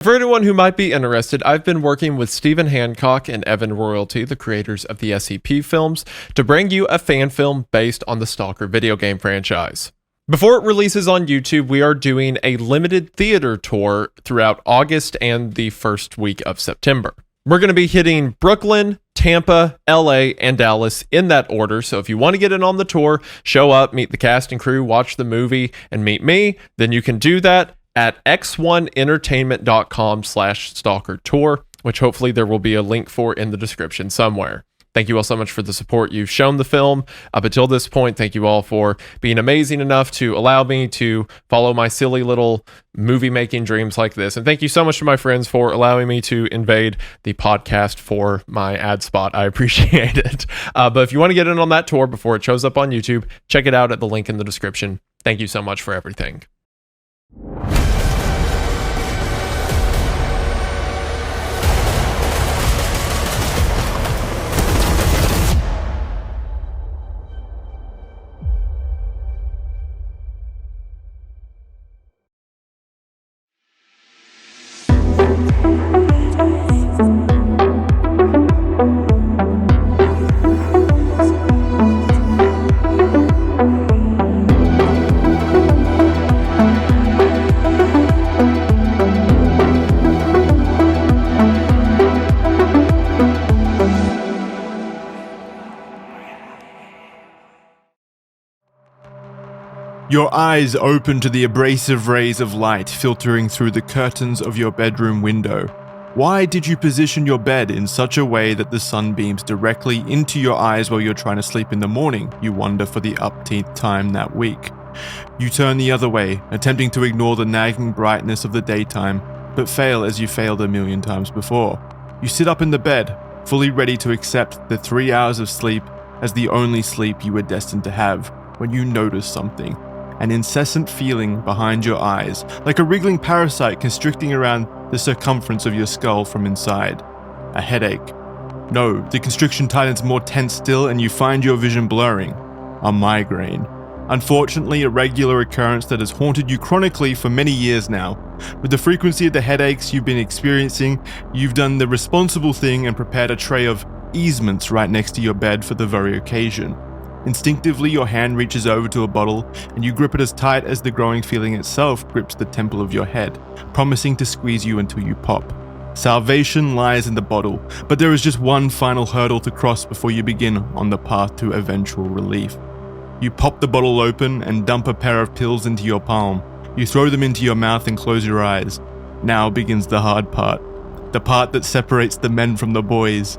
For anyone who might be interested, I've been working with Stephen Hancock and Evan Royalty, the creators of the SCP films, to bring you a fan film based on the Stalker video game franchise. Before it releases on YouTube, we are doing a limited theater tour throughout August and the first week of September. We're going to be hitting Brooklyn, Tampa, LA, and Dallas in that order. So if you want to get in on the tour, show up, meet the cast and crew, watch the movie, and meet me, then you can do that at x1entertainment.com/stalker tour, which hopefully there will be a link for in the description somewhere. Thank you all so much for the support you've shown the film up until this point. Thank you all for being amazing enough to allow me to follow my silly little movie making dreams like this. And thank you so much to my friends for allowing me to invade the podcast for my ad spot. I appreciate it. But if you want to get in on that tour before it shows up on YouTube, check it out at the link in the description. Thank you so much for everything. Your eyes open to the abrasive rays of light filtering through the curtains of your bedroom window. Why did you position your bed in such a way that the sun beams directly into your eyes while you're trying to sleep in the morning, you wonder for the upteenth time that week? You turn the other way, attempting to ignore the nagging brightness of the daytime, but fail as you failed a million times before. You sit up in the bed, fully ready to accept the 3 hours of sleep as the only sleep you were destined to have, when you notice something. An incessant feeling behind your eyes, like a wriggling parasite constricting around the circumference of your skull from inside. A headache. No, the constriction tightens more tense still and you find your vision blurring. A migraine. Unfortunately, a regular occurrence that has haunted you chronically for many years now. With the frequency of the headaches you've been experiencing, you've done the responsible thing and prepared a tray of easements right next to your bed for the very occasion. Instinctively, your hand reaches over to a bottle, and you grip it as tight as the growing feeling itself grips the temple of your head, promising to squeeze you until you pop. Salvation lies in the bottle, but there is just one final hurdle to cross before you begin on the path to eventual relief. You pop the bottle open and dump a pair of pills into your palm. You throw them into your mouth and close your eyes. Now begins the hard part. The part that separates the men from the boys.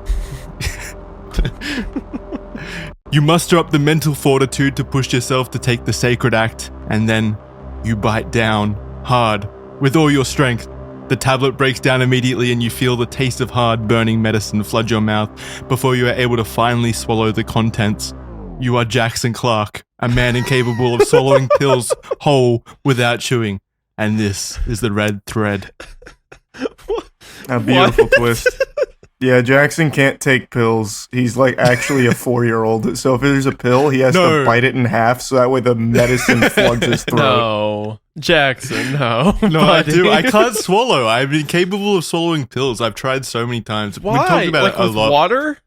You muster up the mental fortitude to push yourself to take the sacred act, and then you bite down, hard, with all your strength. The tablet breaks down immediately and you feel the taste of hard, burning medicine flood your mouth before you are able to finally swallow the contents. You are Jackson Clarke, a man incapable of swallowing pills whole without chewing. And this is the red thread. A beautiful twist. Yeah, Jackson can't take pills. He's like actually a 4-year-old. So if there's a pill, he has to bite it in half so that way the medicine floods his throat. No, Jackson, no. No, buddy. I do. I can't swallow. I'm incapable of swallowing pills. I've tried so many times. Why? We've talked about like it a with lot. Water?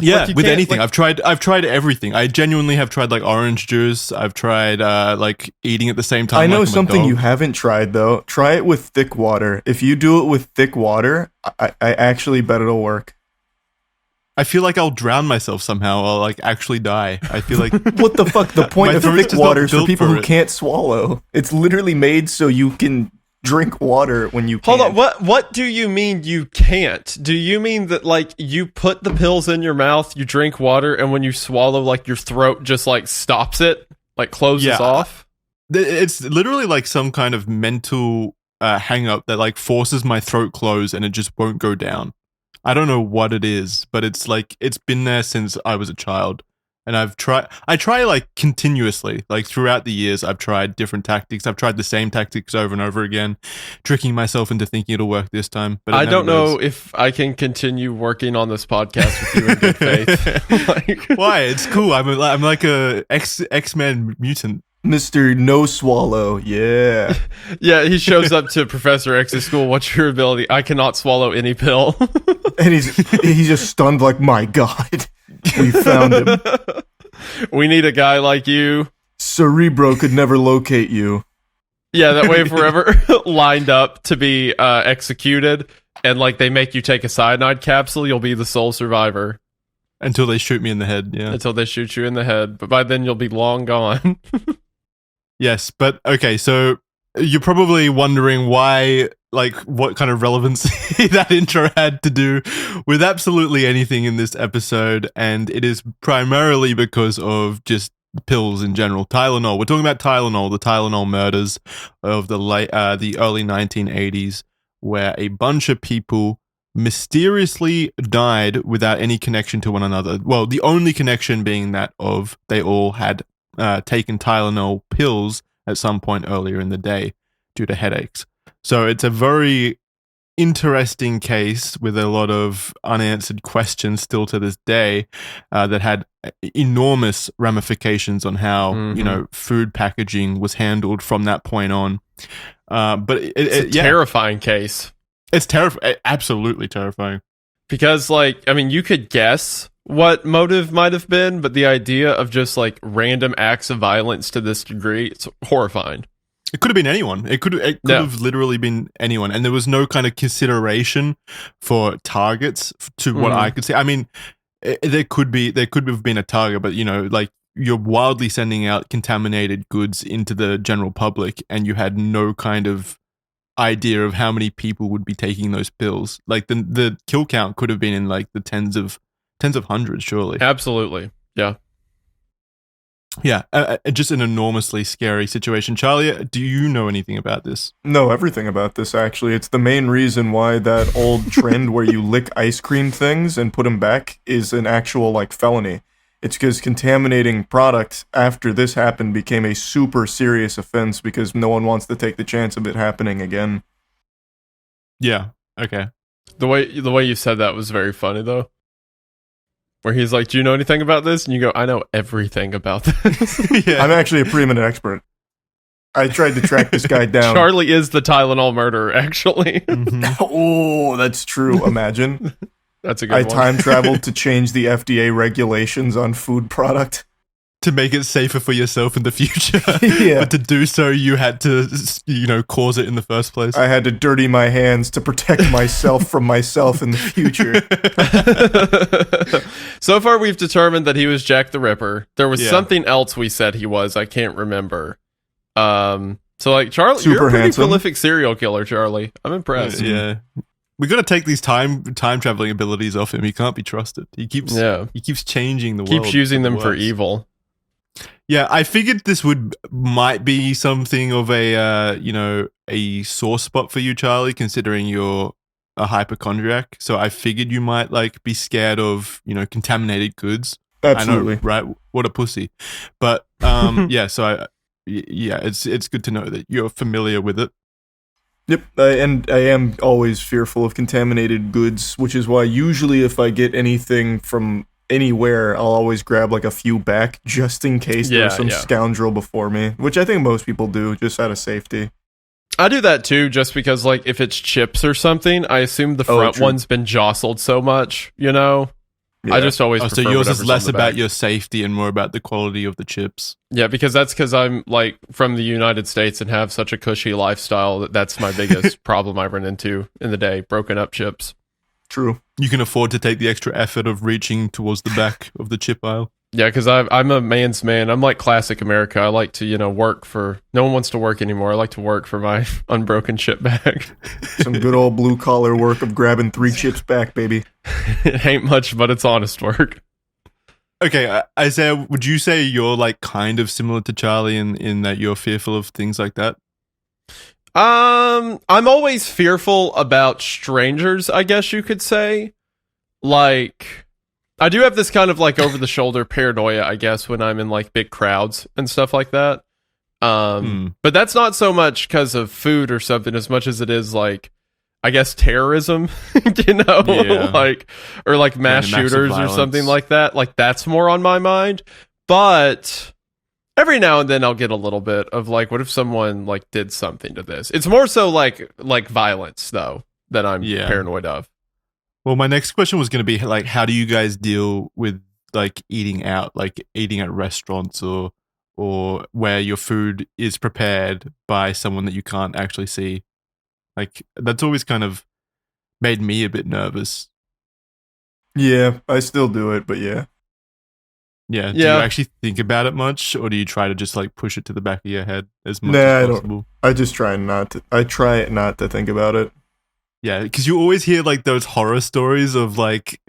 Yeah, Like you with can't, anything. like- I've tried everything. I genuinely have tried like orange juice. I've tried like eating at the same time. I know like I'm a something dog. you haven't tried though. Try it with thick water. If you do it with thick water, I actually bet it'll work. I feel like I'll drown myself somehow. I'll like actually die. I feel like What the fuck? The point My of throat's thick just not water is for built people for who it. can't swallow. It's literally made so you can drink water when you can't. Hold on, what do you mean you can't? Do you mean that like you put the pills in your mouth, you drink water, and when you swallow, like your throat just like stops it, like closes Yeah. off? it's literally like some kind of mental hang up that like forces my throat closed and it just won't go down. I don't know what it is, but it's like it's been there since I was a child. And I try like continuously, like throughout the years, I've tried different tactics. I've tried the same tactics over and over again, tricking myself into thinking it'll work this time. But I don't know if I can continue working on this podcast with you in good faith. Like, why. It's cool. I'm like a X-Men mutant. Mr. No Swallow, yeah. Yeah, he shows up to Professor X's school. What's your ability? I cannot swallow any pill. And he's just stunned like, my God, we found him. We need a guy like you. Cerebro could never locate you. Yeah, that way if we're ever lined up to be executed and like they make you take a cyanide capsule, you'll be the sole survivor. Until they shoot me in the head, yeah. Until they shoot you in the head. But by then you'll be long gone. Yes, but okay, so you're probably wondering why, like, what kind of relevancy that intro had to do with absolutely anything in this episode, and it is primarily because of just pills in general. Tylenol. We're talking about Tylenol, the Tylenol Murders of the early 1980s, where a bunch of people mysteriously died without any connection to one another. Well, the only connection being that of they all had taken Tylenol pills at some point earlier in the day due to headaches. So it's a very interesting case with a lot of unanswered questions still to this day that had enormous ramifications on how food packaging was handled from that point on. But it's a terrifying case. It's absolutely terrifying. Because, like, I mean, you could guess what motive might have been, but the idea of just, like, random acts of violence to this degree, it's horrifying. It could have been anyone. It could have literally been anyone. And there was no kind of consideration for targets to what I could say. I mean, there could have been a target, but, you know, like, you're wildly sending out contaminated goods into the general public, and you had no kind of idea of how many people would be taking those pills. Like the kill count could have been in like the tens of hundreds, surely. Absolutely. Yeah. Just an enormously scary situation. Charlie, do you know anything about this? No, everything about this, actually. It's the main reason why that old trend where you lick ice cream things and put them back is an actual like felony. It's because contaminating products after this happened became a super serious offense because no one wants to take the chance of it happening again. Yeah. Okay. The way you said that was very funny, though. Where he's like, "Do you know anything about this?" And you go, "I know everything about this." Yeah. I'm actually a preeminent expert. I tried to track this guy down. Charlie is the Tylenol murderer, actually. Oh, that's true. Imagine. That's a good one. I time traveled to change the FDA regulations on food product. To make it safer for yourself in the future. Yeah. But to do so, you had to, cause it in the first place. I had to dirty my hands to protect myself from myself in the future. So far, we've determined that he was Jack the Ripper. There was something else we said he was. I can't remember. So, like, Charlie, Super you're a pretty handsome. Prolific serial killer, Charlie. I'm impressed. Yeah. We got to take these time traveling abilities off him. He can't be trusted. He keeps changing the world. Keeps using them for evil. Yeah, I figured this might be something of a sore spot for you, Charlie, considering you're a hypochondriac. So I figured you might be scared of, contaminated goods. Absolutely. I know, right? What a pussy. But it's good to know that you're familiar with it. Yep, and I am always fearful of contaminated goods, which is why usually if I get anything from anywhere, I'll always grab a few back just in case there's some scoundrel before me, which I think most people do just out of safety. I do that too, just because if it's chips or something, I assume the front one's been jostled so much, Yeah. I just always prefer so yours is less about back. your safety and more about the quality of the chips. Yeah, because I'm from the United States and have such a cushy lifestyle that's my biggest problem I run into in the day, broken up chips. True. You can afford to take the extra effort of reaching towards the back of the chip aisle. Yeah, because I'm a man's man. I'm like classic America. I like to, work for... No one wants to work anymore. I like to work for my unbroken chip bag. Some good old blue-collar work of grabbing 3 chips back, baby. It ain't much, but it's honest work. Okay, Isaiah, would you say you're kind of similar to Charlie in that you're fearful of things like that? I'm always fearful about strangers, I guess you could say. I do have this kind of over-the-shoulder paranoia, I guess, when I'm in big crowds and stuff like that. But that's not so much because of food or something as much as it is I guess terrorism, Yeah. or mass shooters or something like that. That's more on my mind. But Every now and then I'll get a little bit of like, what if someone like did something to this? It's more so like violence though that I'm paranoid of. Well, my next question was going to be like, how do you guys deal with like eating out, like eating at restaurants or where your food is prepared by someone that you can't actually see? Like that's always kind of made me a bit nervous. Yeah, I still do it, but yeah. Yeah. Do you actually think about it much, or do you try to just like push it to the back of your head as much as possible? I just try not to. I try not to think about it. Yeah, because you always hear like those horror stories of like,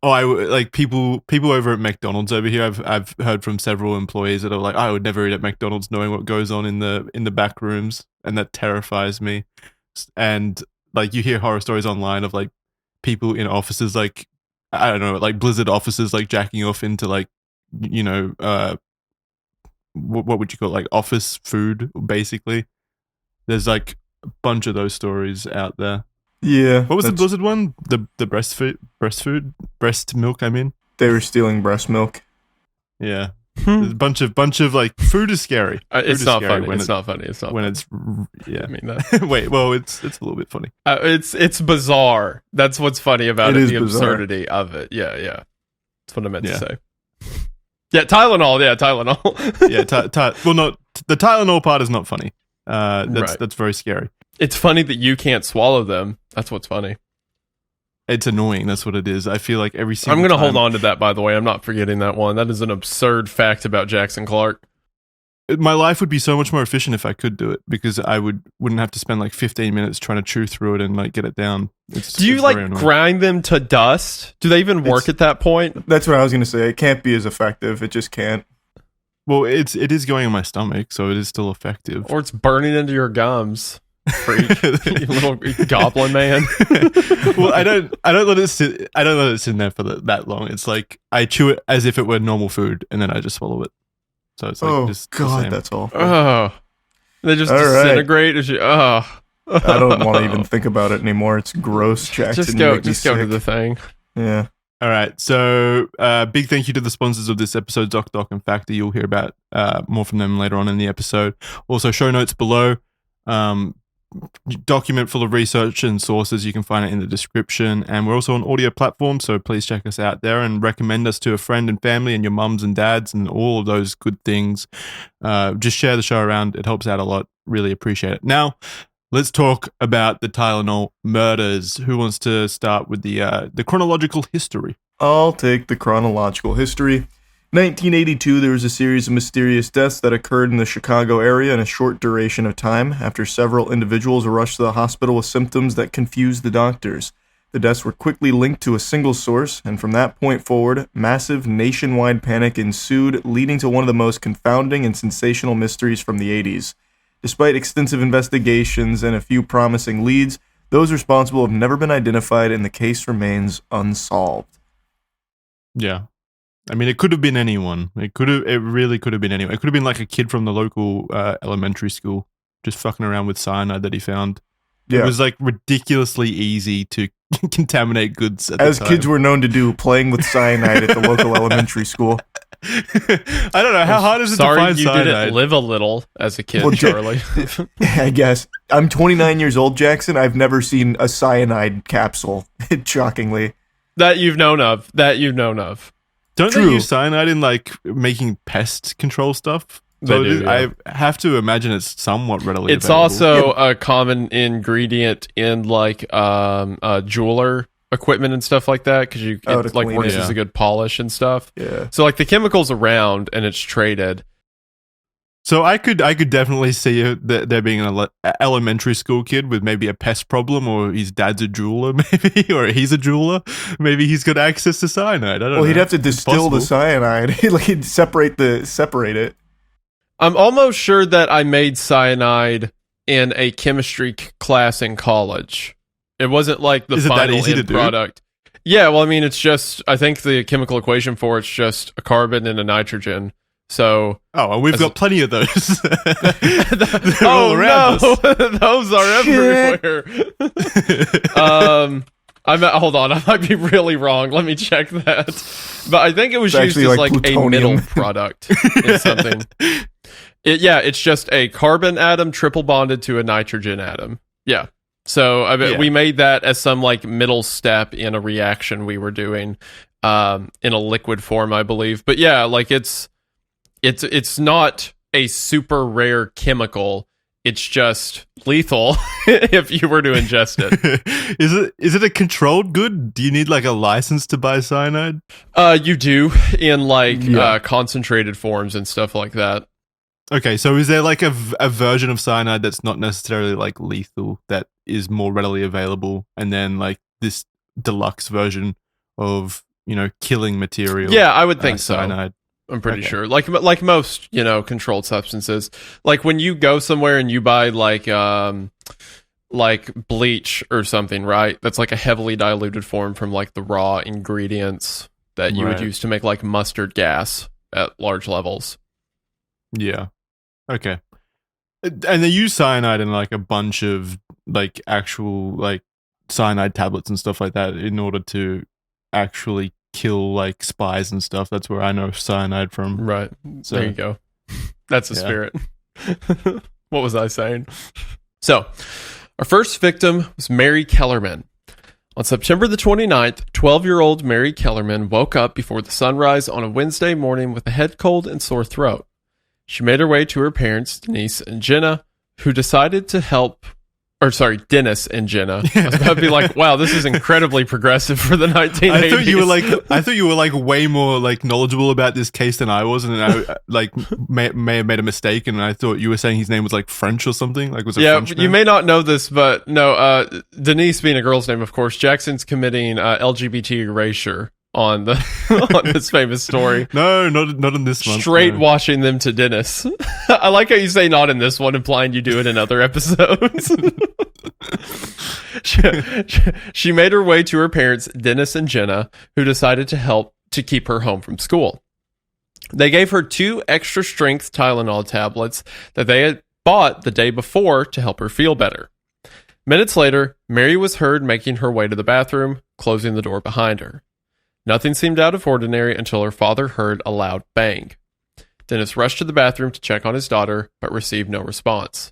like people over at McDonald's over here. I've heard from several employees that are like, I would never eat at McDonald's, knowing what goes on in the back rooms, and that terrifies me. And like you hear horror stories online of like people in offices, like I don't know, like Blizzard offices, like jacking off into like, you know, what would you call it? Like office food, basically. There's like a bunch of those stories out there. Yeah. What was the Blizzard one? The breast milk. I mean, they were stealing breast milk. Yeah. There's a bunch of like food is scary. It's not funny. It's not funny. It's not when funny. It's yeah. I mean that. Wait. Well, it's a little bit funny. It's bizarre. That's what's funny about it. The bizarre. Absurdity of it. Yeah. That's what I meant to say. Yeah, Tylenol. Yeah, Tylenol. Yeah, well, no, the Tylenol part is not funny. That's very scary. It's funny that you can't swallow them. That's what's funny. It's annoying. That's what it is. I feel like every single I'm going to hold on to that, by the way. I'm not forgetting that one. That is an absurd fact about Jackson Clarke. My life would be so much more efficient if I could do it, because I wouldn't have to spend like 15 minutes trying to chew through it and like get it down. Do you like grind them to dust? Do they even work at that point? That's what I was going to say. It can't be as effective. It just can't. Well, it is going in my stomach, so it is still effective. Or it's burning into your gums. Freak. You little goblin man. Well, I don't let it sit. I don't let it sit in there for that long. It's like I chew it as if it were normal food, and then I just swallow it. So it's like, just God, that's awful. Oh, they just disintegrate. I don't want to even think about it anymore. It's gross, Jackson. Just go to the thing. Yeah. All right. So, big thank you to the sponsors of this episode, ZocDoc and Factor. You'll hear about more from them later on in the episode. Also, show notes below. Document full of research and sources. You can find it in the description. And we're also on audio platforms, so please check us out there and recommend us to a friend and family and your mums and dads and all of those good things. Just share the show around. It helps out a lot. Really appreciate it. Now, let's talk about the Tylenol murders. Who wants to start with the chronological history? I'll take the chronological history. 1982, there was a series of mysterious deaths that occurred in the Chicago area in a short duration of time after several individuals were rushed to the hospital with symptoms that confused the doctors. The deaths were quickly linked to a single source, and from that point forward, massive nationwide panic ensued, leading to one of the most confounding and sensational mysteries from the 80s. Despite extensive investigations and a few promising leads, those responsible have never been identified, and the case remains unsolved. Yeah. I mean, it could have been anyone. It really could have been anyone. It could have been like a kid from the local elementary school just fucking around with cyanide that he found. Yeah. It was like ridiculously easy to contaminate goods at the time. As kids were known to do, playing with cyanide at the local elementary school. I don't know. How hard is it to find cyanide? Sorry you didn't live a little as a kid, Charlie. I guess. I'm 29 years old, Jackson. I've never seen a cyanide capsule, shockingly. That you've known of. Don't they use cyanide in like making pest control stuff? So I have to imagine it's somewhat readily It's available. also a common ingredient in like jeweler equipment and stuff like that, because it like works as a good polish and stuff. Yeah. So like the chemical's around and it's traded. So I could definitely see there being an elementary school kid with maybe a pest problem, or his dad's a jeweler, maybe, or he's a jeweler. Maybe he's got access to cyanide. I don't know. Well, he'd have to distill the cyanide. He'd separate it. I'm almost sure that I made cyanide in a chemistry class in college. It wasn't like the final end product. Yeah, well, I mean, it's just, I think the chemical equation for it's just a carbon and a nitrogen. So, well, we've got plenty of those. All around us. Those are everywhere. Hold on, I might be really wrong. Let me check that. But I think it was used as like a middle product in something. It's just a carbon atom triple bonded to a nitrogen atom. Yeah. So we made that as some like middle step in a reaction we were doing in a liquid form, I believe. But yeah, like it's not a super rare chemical. It's just lethal if you were to ingest it. Is it a controlled good? Do you need like a license to buy cyanide? You do in like concentrated forms and stuff like that. Okay, so is there like a version of cyanide that's not necessarily like lethal that is more readily available, and then like this deluxe version of killing material? Yeah, I would think cyanide. So. I'm pretty sure. Like most, controlled substances. Like when you go somewhere and you buy like bleach or something, right? That's like a heavily diluted form from like the raw ingredients that you would use to make like mustard gas at large levels. Yeah. Okay. And they use cyanide in like a bunch of like actual like cyanide tablets and stuff like that in order to actually kill like spies and stuff. That's where I know cyanide from. Right. So there you go. That's the spirit. What was I saying? So our first victim was Mary Kellerman. On September the 29th, 12-year-old Mary Kellerman woke up before the sunrise on a Wednesday morning with a head cold and sore throat. She made her way to her parents, Denise and Jenna, who decided to help. Dennis and Jenna. I was about to be like, wow, this is incredibly progressive for the 1980s. I thought you were like way more like knowledgeable about this case than I was, and I like may have made a mistake, and I thought you were saying his name was like French or something. Like was it French? You may not know this, but no, Denise being a girl's name, of course. Jackson's committing LGBT erasure on this famous story. No, not in this one. Straight washing them to Dennis. I like how you say not in this one, implying you do it in other episodes. She made her way to her parents, Dennis and Jenna, who decided to help to keep her home from school. They gave her 2 extra strength Tylenol tablets that they had bought the day before to help her feel better. Minutes later, Mary was heard making her way to the bathroom, closing the door behind her. Nothing seemed out of ordinary until her father heard a loud bang. Dennis rushed to the bathroom to check on his daughter, but received no response.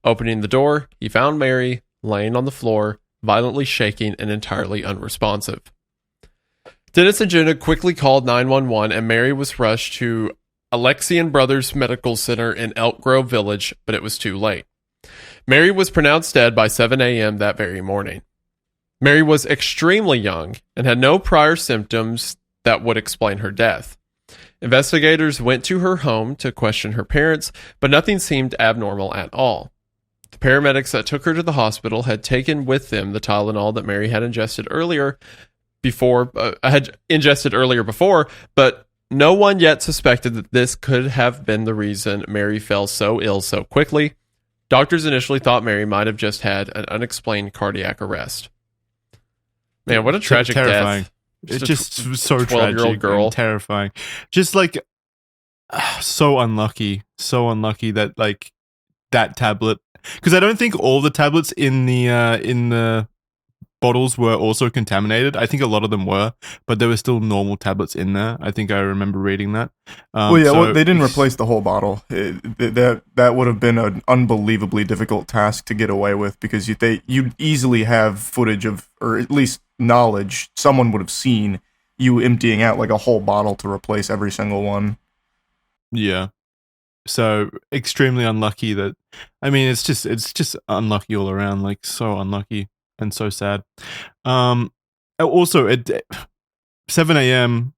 Opening the door, he found Mary laying on the floor, violently shaking and entirely unresponsive. Dennis and Jenna quickly called 911, and Mary was rushed to Alexian Brothers Medical Center in Elk Grove Village, but it was too late. Mary was pronounced dead by 7 a.m. that very morning. Mary was extremely young and had no prior symptoms that would explain her death. Investigators went to her home to question her parents, but nothing seemed abnormal at all. The paramedics that took her to the hospital had taken with them the Tylenol that Mary had ingested earlier before, but no one yet suspected that this could have been the reason Mary fell so ill so quickly. Doctors initially thought Mary might have just had an unexplained cardiac arrest. Man, what a tragic death. It's just so tragic girl. And terrifying. Just like so unlucky that like that tablet, because I don't think all the tablets in the bottles were also contaminated. I think a lot of them were, but there were still normal tablets in there. I think I remember reading that. They didn't replace the whole bottle. That would have been an unbelievably difficult task to get away with, because you'd easily have footage of, or at least knowledge, someone would have seen you emptying out like a whole bottle to replace every single one. Yeah. So extremely unlucky that, I mean, it's just unlucky all around, like so unlucky. And so sad. Also, at 7 a.m.,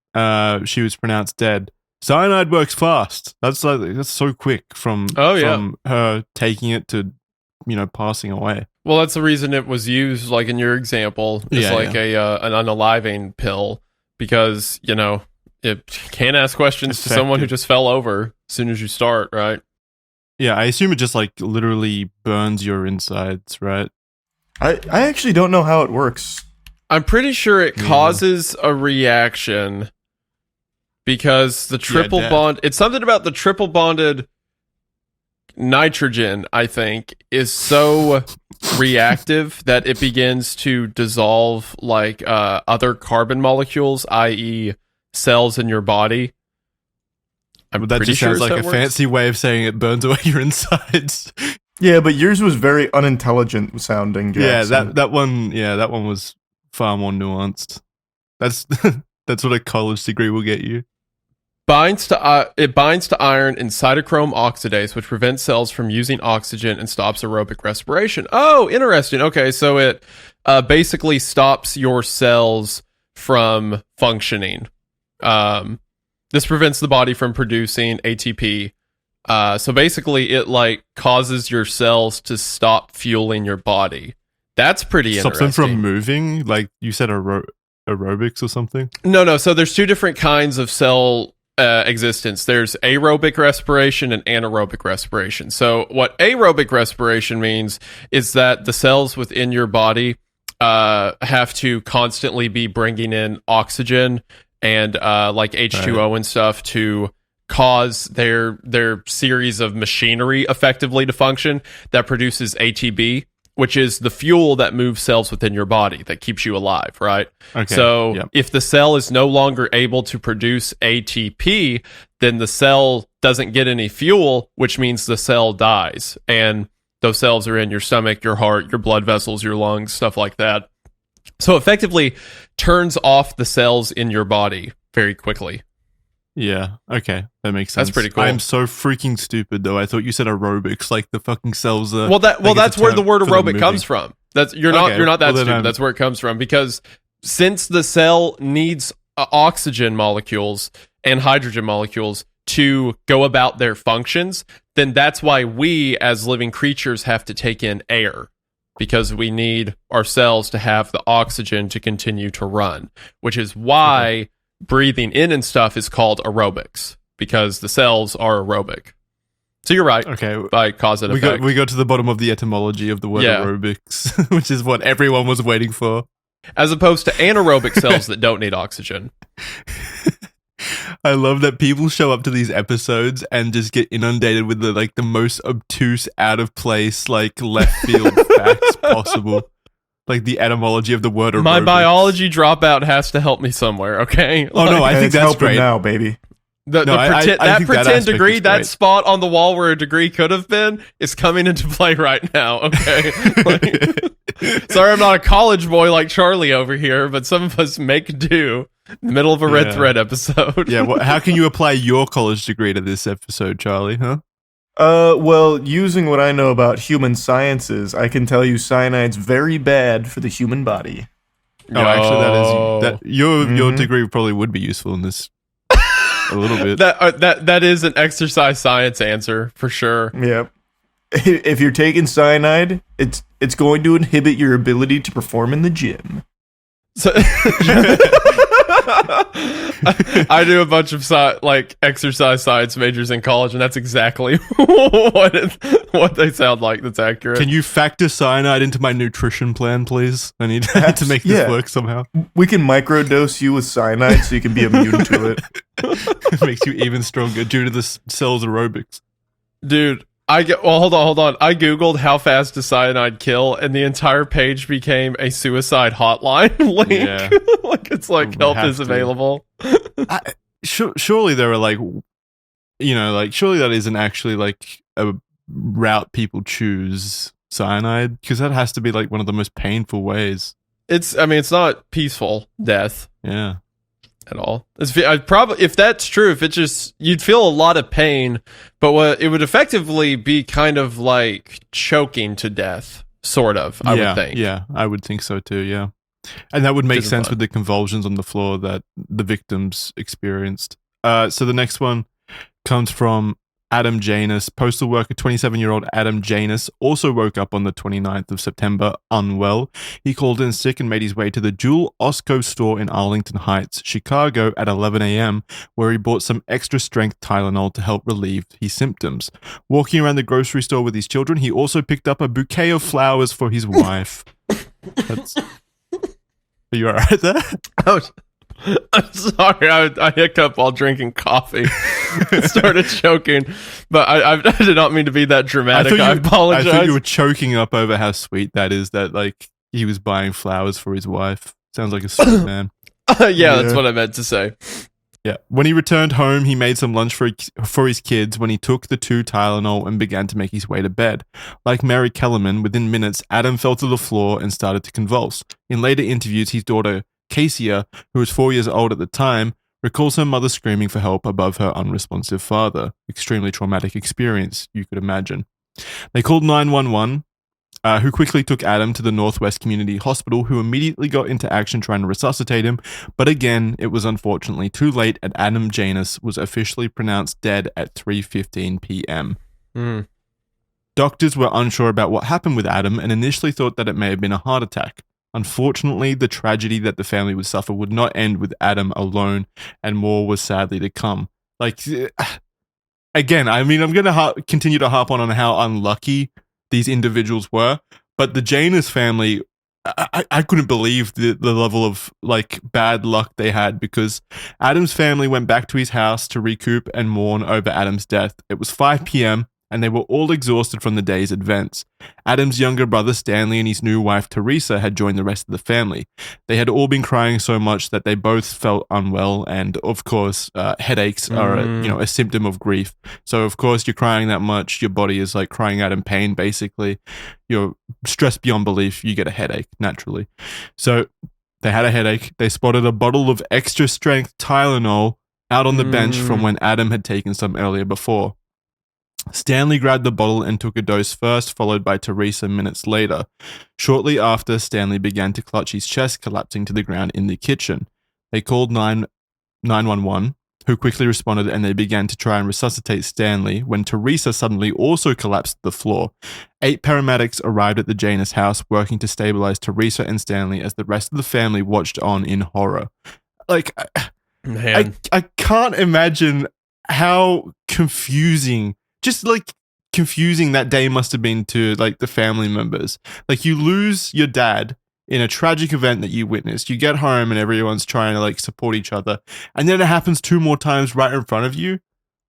she was pronounced dead. Cyanide works fast. That's so quick from her taking it to, passing away. Well, that's the reason it was used, like in your example, an unaliving pill, because it can ask questions to someone who just fell over as soon as you start, right? Yeah, I assume it just like literally burns your insides, right? I actually don't know how it works. I'm pretty sure it causes a reaction because the triple bond, it's something about the triple bonded nitrogen, I think, is so reactive that it begins to dissolve like other carbon molecules, i.e. cells in your body. I'm That pretty just sure sounds like that a works. fancy way of saying it burns away your insides. Yeah, but yours was very unintelligent sounding, Jackson. Yeah, that one was far more nuanced. That's that's what a college degree will get you. It binds to iron in cytochrome oxidase, which prevents cells from using oxygen and stops aerobic respiration. Oh, interesting. Okay, so it basically stops your cells from functioning. This prevents the body from producing ATP. So basically, it like causes your cells to stop fueling your body. That's pretty Stops interesting. them from moving, like you said, aerobics or something. No. So there's two different kinds of cell existence. There's aerobic respiration and anaerobic respiration. So what aerobic respiration means is that the cells within your body have to constantly be bringing in oxygen and like H2O and stuff to cause their series of machinery effectively to function that produces ATP, which is the fuel that moves cells within your body that keeps you alive, right? Okay. So if the cell is no longer able to produce ATP, then the cell doesn't get any fuel, which means the cell dies. And those cells are in your stomach, your heart, your blood vessels, your lungs, stuff like that. So effectively turns off the cells in your body very quickly. Yeah, okay, that makes sense. That's pretty cool. I'm so freaking stupid though. I thought you said aerobics, like the fucking cells are. Well, that's where the word aerobic comes from. You're not that stupid. Then That's where it comes from, because since the cell needs oxygen molecules and hydrogen molecules to go about their functions, then that's why we as living creatures have to take in air, because we need our cells to have the oxygen to continue to run, which is why breathing in and stuff is called aerobics, because the cells are aerobic. So you're right. Okay. By cause and effect. We got to the bottom of the etymology of the word aerobics, which is what everyone was waiting for. As opposed to anaerobic cells that don't need oxygen. I love that people show up to these episodes and just get inundated with the most obtuse, out of place, like left field facts possible. Like the etymology of the word aerobics. My biology dropout has to help me somewhere, okay? Oh no, I think that's great. Now, baby. That think pretend that degree, is that great. spot on the wall where a degree could have been, is coming into play right now, okay? Sorry, I'm not a college boy like Charlie over here, but some of us make do in the middle of a Red Thread episode. Yeah, well, how can you apply your college degree to this episode, Charlie, huh? Well, using what I know about human sciences, I can tell you cyanide's very bad for the human body. Oh, actually, your degree probably would be useful in this a little bit. That is an exercise science answer for sure. Yep. If you're taking cyanide, it's going to inhibit your ability to perform in the gym. So, I do a bunch of exercise science majors in college, and that's exactly what they sound like. That's accurate. Can you factor cyanide into my nutrition plan, please? I need to make this work somehow. We can microdose you with cyanide so you can be immune to it. It makes you even stronger due to the cell's aerobics. Dude, hold on. I googled how fast does cyanide kill, and the entire page became a suicide hotline link. Yeah. Like it's like help is available. Surely there are surely that isn't actually like a route people choose, cyanide, because that has to be like one of the most painful ways. It's not peaceful death. Yeah. At all. If that's true, if it just, you'd feel a lot of pain, but it would effectively be kind of like choking to death, sort of, I would think. Yeah, I would think so too, yeah. And that would make sense with the convulsions on the floor that the victims experienced. So the next one comes from Adam Janus. Postal worker 27-year-old Adam Janus also woke up on the 29th of September unwell. He called in sick and made his way to the Jewel Osco store in Arlington Heights, Chicago at 11 a.m., where he bought some extra-strength Tylenol to help relieve his symptoms. Walking around the grocery store with his children, he also picked up a bouquet of flowers for his wife. Are you alright there? I'm sorry, I hiccup while drinking coffee. Started choking, but I did not mean to be that dramatic. I apologize. I thought you were choking up over how sweet that is, that like he was buying flowers for his wife. Sounds like a sweet man. Yeah, that's what I meant to say. Yeah. When he returned home, he made some lunch for his kids when he took the 2 Tylenol and began to make his way to bed. Like Mary Kellerman, within minutes, Adam fell to the floor and started to convulse. In later interviews, his daughter, Cassia, who was 4 years old at the time, recalls her mother screaming for help above her unresponsive father. Extremely traumatic experience, you could imagine. They called 911, who quickly took Adam to the Northwest Community Hospital, who immediately got into action trying to resuscitate him. But again, it was unfortunately too late, and Adam Janus was officially pronounced dead at 3:15 p.m. Doctors were unsure about what happened with Adam and initially thought that it may have been a heart attack. Unfortunately, the tragedy that the family would suffer would not end with Adam alone, and more was sadly to come. Like, again, I mean, I'm going to continue to harp on how unlucky these individuals were, but the Janus family, I couldn't believe the level of like bad luck they had, because Adam's family went back to his house to recoup and mourn over Adam's death. It was 5 p.m. and they were all exhausted from the day's events. Adam's younger brother Stanley and his new wife Teresa had joined the rest of the family. They had all been crying so much that they both felt unwell, and of course, headaches are a symptom of grief. So of course, you're crying that much, your body is like crying out in pain. Basically, you're stressed beyond belief. You get a headache naturally. So they had a headache. They spotted a bottle of extra strength Tylenol out on the bench from when Adam had taken some earlier before. Stanley grabbed the bottle and took a dose first, followed by Teresa minutes later. Shortly after, Stanley began to clutch his chest, collapsing to the ground in the kitchen. They called 911, who quickly responded, and they began to try and resuscitate Stanley when Teresa suddenly also collapsed to the floor. 8 paramedics arrived at the Janus house, working to stabilize Teresa and Stanley as the rest of the family watched on in horror. Like, Man. I can't imagine how confusing that day must have been to like the family members. Like, you lose your dad in a tragic event that you witnessed. You get home and everyone's trying to like support each other, and then it happens 2 more times right in front of you.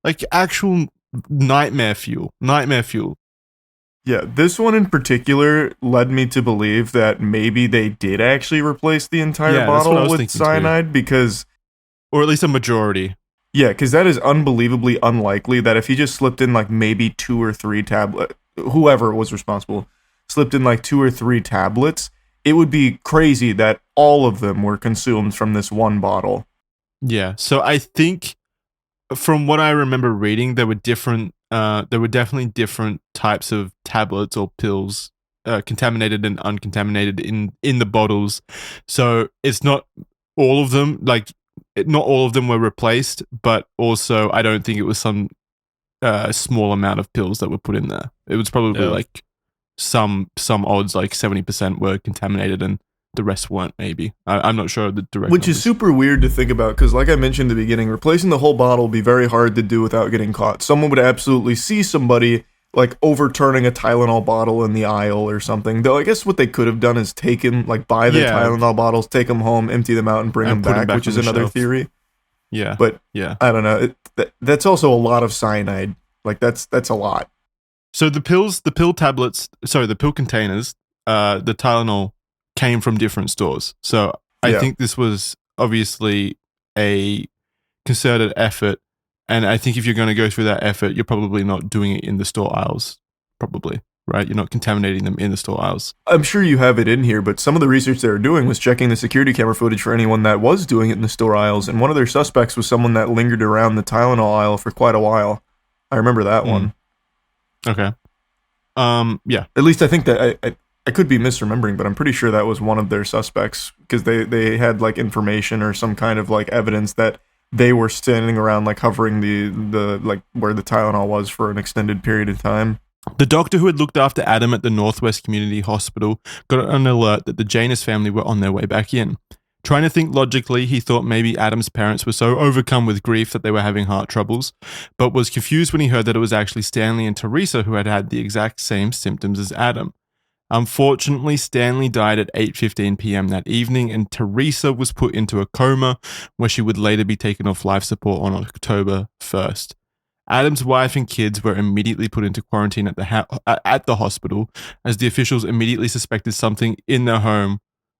Like, actual nightmare fuel. Yeah, this one in particular led me to believe that maybe they did actually replace the entire bottle with cyanide because, or at least a majority. Yeah, because that is unbelievably unlikely that if he just slipped in like maybe 2 or 3 tablets, whoever was responsible, slipped in like 2 or 3 tablets, it would be crazy that all of them were consumed from this one bottle. Yeah, so I think from what I remember reading, there were definitely different types of tablets or pills, contaminated and uncontaminated in the bottles. So it's not all of them, not all of them were replaced, but also I don't think it was some small amount of pills that were put in there. It was probably like some odds, like 70% were contaminated and the rest weren't, maybe. I'm not sure the direct Which numbers. is super weird to think about, because like I mentioned in the beginning, replacing the whole bottle would be very hard to do without getting caught. Someone would absolutely see somebody like overturning a Tylenol bottle in the aisle or something. Though I guess what they could have done is buy the Tylenol bottles, take them home, empty them out, and bring them back, which is another theory. Yeah. But I don't know. That's also a lot of cyanide. Like, that's a lot. So the pill containers, the Tylenol came from different stores. So I think this was obviously a concerted effort. And I think if you're going to go through that effort, you're probably not doing it in the store aisles, probably, right? You're not contaminating them in the store aisles. I'm sure you have it in here, but some of the research they were doing was checking the security camera footage for anyone that was doing it in the store aisles. And one of their suspects was someone that lingered around the Tylenol aisle for quite a while. I remember that one. Okay. Yeah. At least I think that I could be misremembering, but I'm pretty sure that was one of their suspects, because they had like information or some kind of like evidence that they were standing around like hovering the like where the Tylenol was for an extended period of time. The doctor who had looked after Adam at the Northwest Community Hospital got an alert that the Janus family were on their way back in. Trying to think logically, he thought maybe Adam's parents were so overcome with grief that they were having heart troubles, but was confused when he heard that it was actually Stanley and Teresa who had the exact same symptoms as Adam. Unfortunately, Stanley died at 8:15 p.m. that evening, and Teresa was put into a coma, where she would later be taken off life support on October 1st. Adam's wife and kids were immediately put into quarantine at the hospital, as the officials immediately suspected something in their home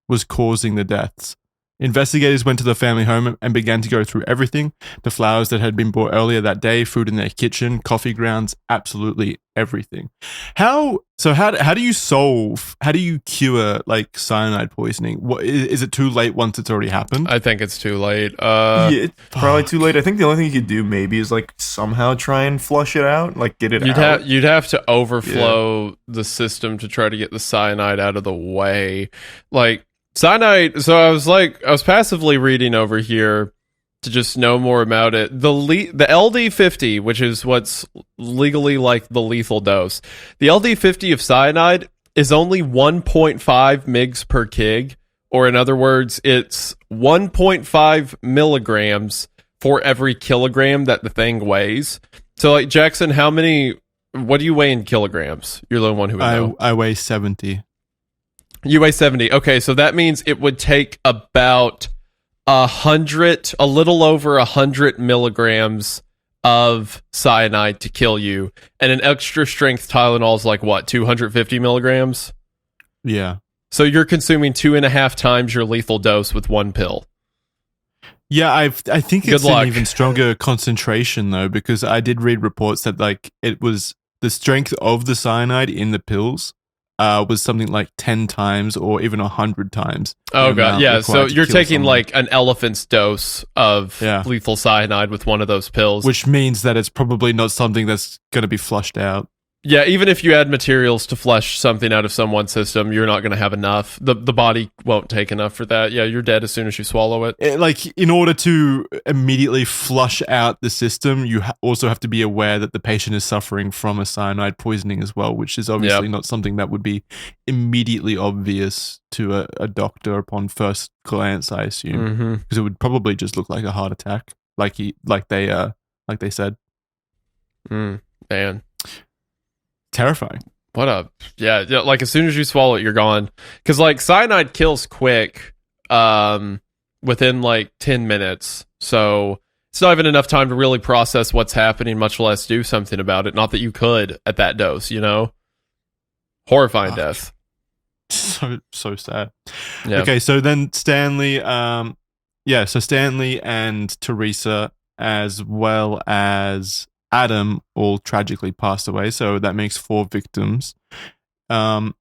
was causing the deaths. Investigators went to the family home and began to go through everything: the flowers that had been bought earlier that day, food in their kitchen, coffee grounds, absolutely everything. How do you cure like cyanide poisoning? What is it too late once it's already happened? I think it's too late. Yeah, it's probably too late. I think the only thing you could do maybe is like somehow try and flush it out, like get it out. You'd have to overflow the system to try to get the cyanide out of the way. Like cyanide, so I was passively reading over here to just know more about it. The LD50, which is what's legally like the lethal dose. The LD50 of cyanide is only 1.5 mg per kg, or in other words, it's 1.5 milligrams for every kilogram that the thing weighs. So like Jackson, what do you weigh in kilograms? You're the one who would know. I weigh 70. You weigh 70. Okay, so that means it would take about a little over 100 milligrams of cyanide to kill you, and an extra strength Tylenol is like what, 250 milligrams? Yeah. So you're consuming 2.5 times your lethal dose with one pill. Yeah, I think it's Good luck. an even stronger concentration though, because I did read reports that like it was the strength of the cyanide in the pills was something like 10 times or even 100 times. Oh god, yeah. So you're taking like an elephant's dose of lethal cyanide with one of those pills, which means that it's probably not something that's going to be flushed out. Yeah, even if you add materials to flush something out of someone's system, you're not going to have enough. The body won't take enough for that. Yeah, you're dead as soon as you swallow it. Like, in order to immediately flush out the system, you also have to be aware that the patient is suffering from a cyanide poisoning as well, which is obviously not something that would be immediately obvious to a doctor upon first glance, I assume, because it would probably just look like a heart attack, like they said. Man. Terrifying. Like as soon as you swallow it, you're gone. Because like cyanide kills quick within like 10 minutes. So it's not even enough time to really process what's happening, much less do something about it. Not that you could at that dose, you know? Horrifying death. So sad. Yeah. Okay, so then Stanley, so Stanley and Teresa, as well as Adam, all tragically passed away, so that makes 4 victims. So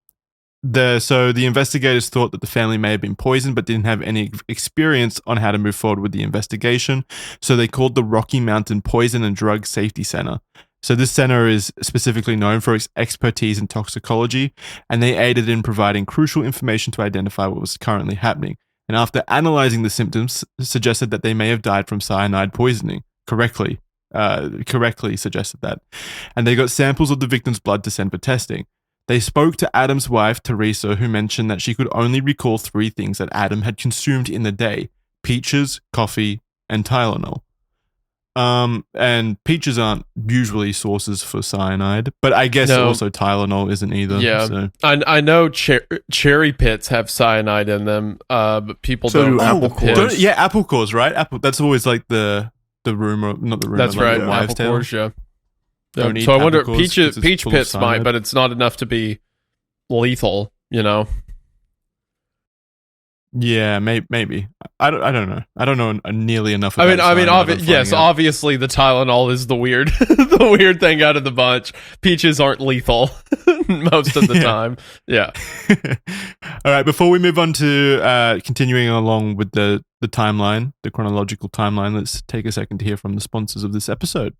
the investigators thought that the family may have been poisoned, but didn't have any experience on how to move forward with the investigation, so they called the Rocky Mountain Poison and Drug Safety Center. So this center is specifically known for its expertise in toxicology, and they aided in providing crucial information to identify what was currently happening. And after analyzing the symptoms, suggested that they may have died from cyanide poisoning. Correctly suggested that. And they got samples of the victim's blood to send for testing. They spoke to Adam's wife, Teresa, who mentioned that she could only recall 3 things that Adam had consumed in the day: peaches, coffee, and Tylenol. And peaches aren't usually sources for cyanide, but I guess also Tylenol isn't either. Yeah, so. I know cherry pits have cyanide in them, but people don't. Apple cores. Apple cores, right? That's always like the rumor, not the rumor. That's right. Wives' Apple cores, yeah. So I wonder, peach pits might, but it's not enough to be lethal, you know? Yeah, maybe. I don't know. I don't know nearly enough about obviously the Tylenol is the weird the weird thing out of the bunch. Peaches aren't lethal most of the time. Yeah. All right, before we move on to continuing along with the timeline, the chronological timeline, let's take a second to hear from the sponsors of this episode.